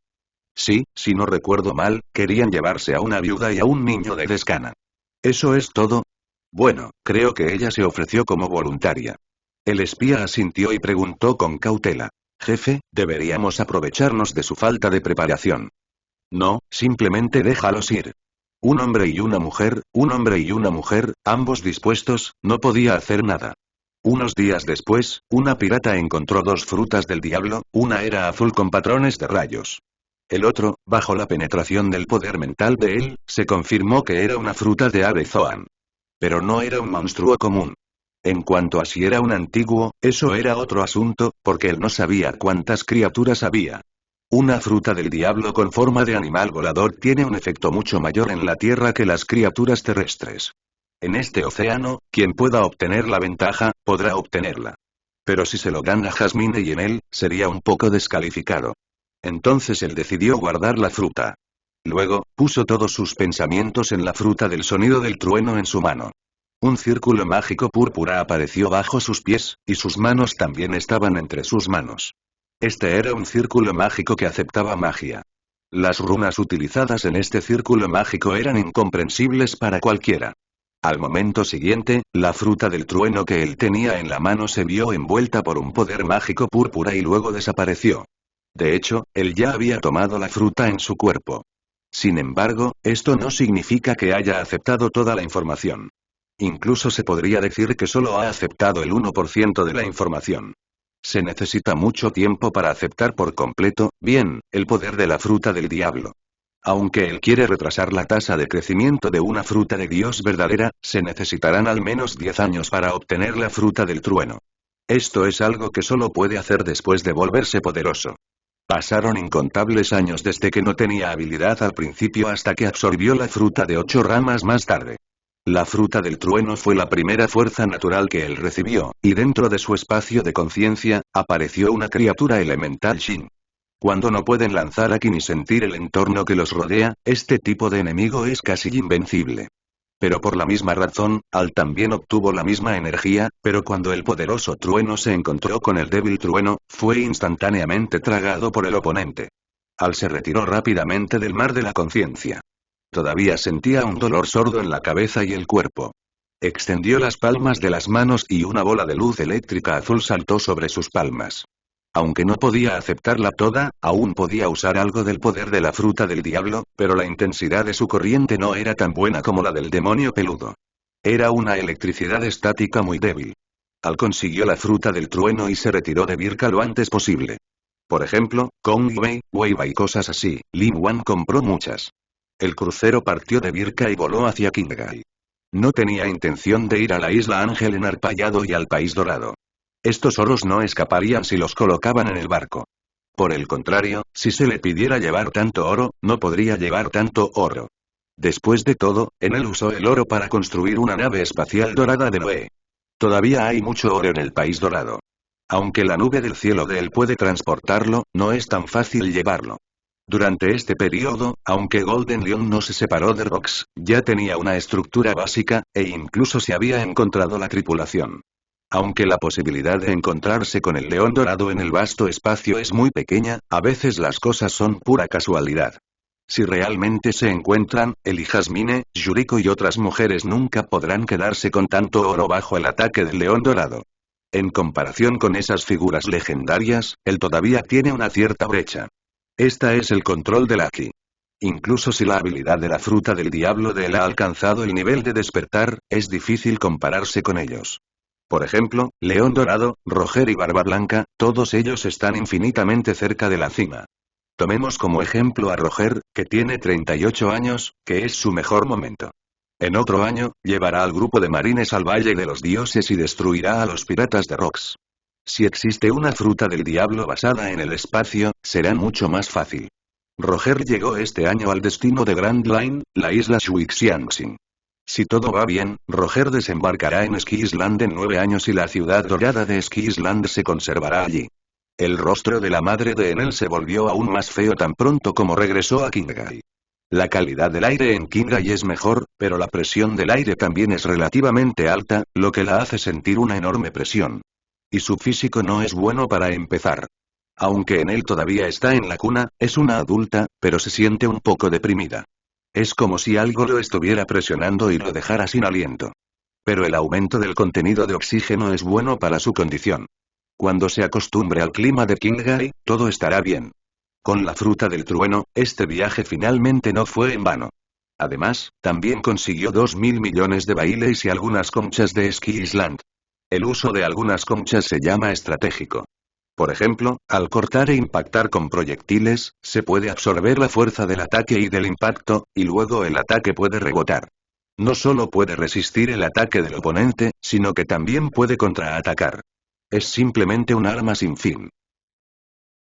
Sí, si no recuerdo mal, querían llevarse a una viuda y a un niño de Descana. ¿Eso es todo? Bueno, creo que ella se ofreció como voluntaria. El espía asintió y preguntó con cautela. Jefe, deberíamos aprovecharnos de su falta de preparación. No, simplemente déjalos ir. Un hombre y una mujer, ambos dispuestos, no podía hacer nada. Unos días después, una pirata encontró 2 frutas del diablo, una era azul con patrones de rayos. El otro, bajo la penetración del poder mental de él, se confirmó que era una fruta de ave Zoan. Pero no era un monstruo común. En cuanto a si era un antiguo, eso era otro asunto, porque él no sabía cuántas criaturas había. Una fruta del diablo con forma de animal volador tiene un efecto mucho mayor en la Tierra que las criaturas terrestres. En este océano, quien pueda obtener la ventaja, podrá obtenerla. Pero si se lo dan a Jasmine y en él, sería un poco descalificado. Entonces él decidió guardar la fruta. Luego, puso todos sus pensamientos en la fruta del sonido del trueno en su mano. Un círculo mágico púrpura apareció bajo sus pies, y sus manos también estaban entre sus manos. Este era un círculo mágico que aceptaba magia. Las runas utilizadas en este círculo mágico eran incomprensibles para cualquiera. Al momento siguiente, la fruta del trueno que él tenía en la mano se vio envuelta por un poder mágico púrpura y luego desapareció. De hecho, él ya había tomado la fruta en su cuerpo. Sin embargo, esto no significa que haya aceptado toda la información. Incluso se podría decir que solo ha aceptado el 1% de la información. Se necesita mucho tiempo para aceptar por completo, bien, el poder de la fruta del diablo. Aunque él quiere retrasar la tasa de crecimiento de una fruta de Dios verdadera, se necesitarán al menos 10 años para obtener la fruta del trueno. Esto es algo que solo puede hacer después de volverse poderoso. Pasaron incontables años desde que no tenía habilidad al principio hasta que absorbió la fruta de 8 ramas más tarde. La fruta del trueno fue la primera fuerza natural que él recibió, y dentro de su espacio de conciencia, apareció una criatura elemental Shin. Cuando no pueden lanzar aquí ni sentir el entorno que los rodea, este tipo de enemigo es casi invencible. Pero por la misma razón, Al también obtuvo la misma energía, pero cuando el poderoso trueno se encontró con el débil trueno, fue instantáneamente tragado por el oponente. Al se retiró rápidamente del mar de la conciencia. Todavía sentía un dolor sordo en la cabeza y el cuerpo. Extendió las palmas de las manos y una bola de luz eléctrica azul saltó sobre sus palmas. Aunque no podía aceptarla toda, aún podía usar algo del poder de la fruta del diablo, pero la intensidad de su corriente no era tan buena como la del demonio peludo. Era una electricidad estática muy débil. Al consiguió la fruta del trueno y se retiró de Birka lo antes posible. Por ejemplo, Kong Wei, Weiba y cosas así, Lin Wan compró muchas. El crucero partió de Birka y voló hacia Qinghai. No tenía intención de ir a la isla Ángel Enarpallado y al País Dorado. Estos oros no escaparían si los colocaban en el barco. Por el contrario, si se le pidiera llevar tanto oro, no podría llevar tanto oro. Después de todo, en él usó el oro para construir una nave espacial dorada de Noé. Todavía hay mucho oro en el País Dorado. Aunque la nube del cielo de él puede transportarlo, no es tan fácil llevarlo. Durante este periodo, aunque Golden Lion no se separó de Rox, ya tenía una estructura básica, e incluso se había encontrado la tripulación. Aunque la posibilidad de encontrarse con el león dorado en el vasto espacio es muy pequeña, a veces las cosas son pura casualidad. Si realmente se encuentran, él y Jasmine, Yuriko y otras mujeres nunca podrán quedarse con tanto oro bajo el ataque del león dorado. En comparación con esas figuras legendarias, él todavía tiene una cierta brecha. Esta es el control del Aki. Incluso si la habilidad de la fruta del diablo de él ha alcanzado el nivel de despertar, es difícil compararse con ellos. Por ejemplo, León Dorado, Roger y Barba Blanca, todos ellos están infinitamente cerca de la cima. Tomemos como ejemplo a Roger, que tiene 38 años, que es su mejor momento. En otro año, llevará al grupo de marines al Valle de los Dioses y destruirá a los piratas de Rox. Si existe una fruta del diablo basada en el espacio, será mucho más fácil. Roger llegó este año al destino de Grand Line, la isla Shuixianxin. Si todo va bien, Roger desembarcará en Ski Island en 9 años y la ciudad dorada de Ski Island se conservará allí. El rostro de la madre de Enel se volvió aún más feo tan pronto como regresó a Qinghai. La calidad del aire en Qinghai es mejor, pero la presión del aire también es relativamente alta, lo que la hace sentir una enorme presión. Y su físico no es bueno para empezar. Aunque Enel todavía está en la cuna, es una adulta, pero se siente un poco deprimida. Es como si algo lo estuviera presionando y lo dejara sin aliento. Pero el aumento del contenido de oxígeno es bueno para su condición. Cuando se acostumbre al clima de Qinghai, todo estará bien. Con la fruta del trueno, este viaje finalmente no fue en vano. Además, también consiguió 2.000 millones de bailes y algunas conchas de Ski Island. El uso de algunas conchas se llama estratégico. Por ejemplo, al cortar e impactar con proyectiles, se puede absorber la fuerza del ataque y del impacto, y luego el ataque puede rebotar. No solo puede resistir el ataque del oponente, sino que también puede contraatacar. Es simplemente un arma sin fin.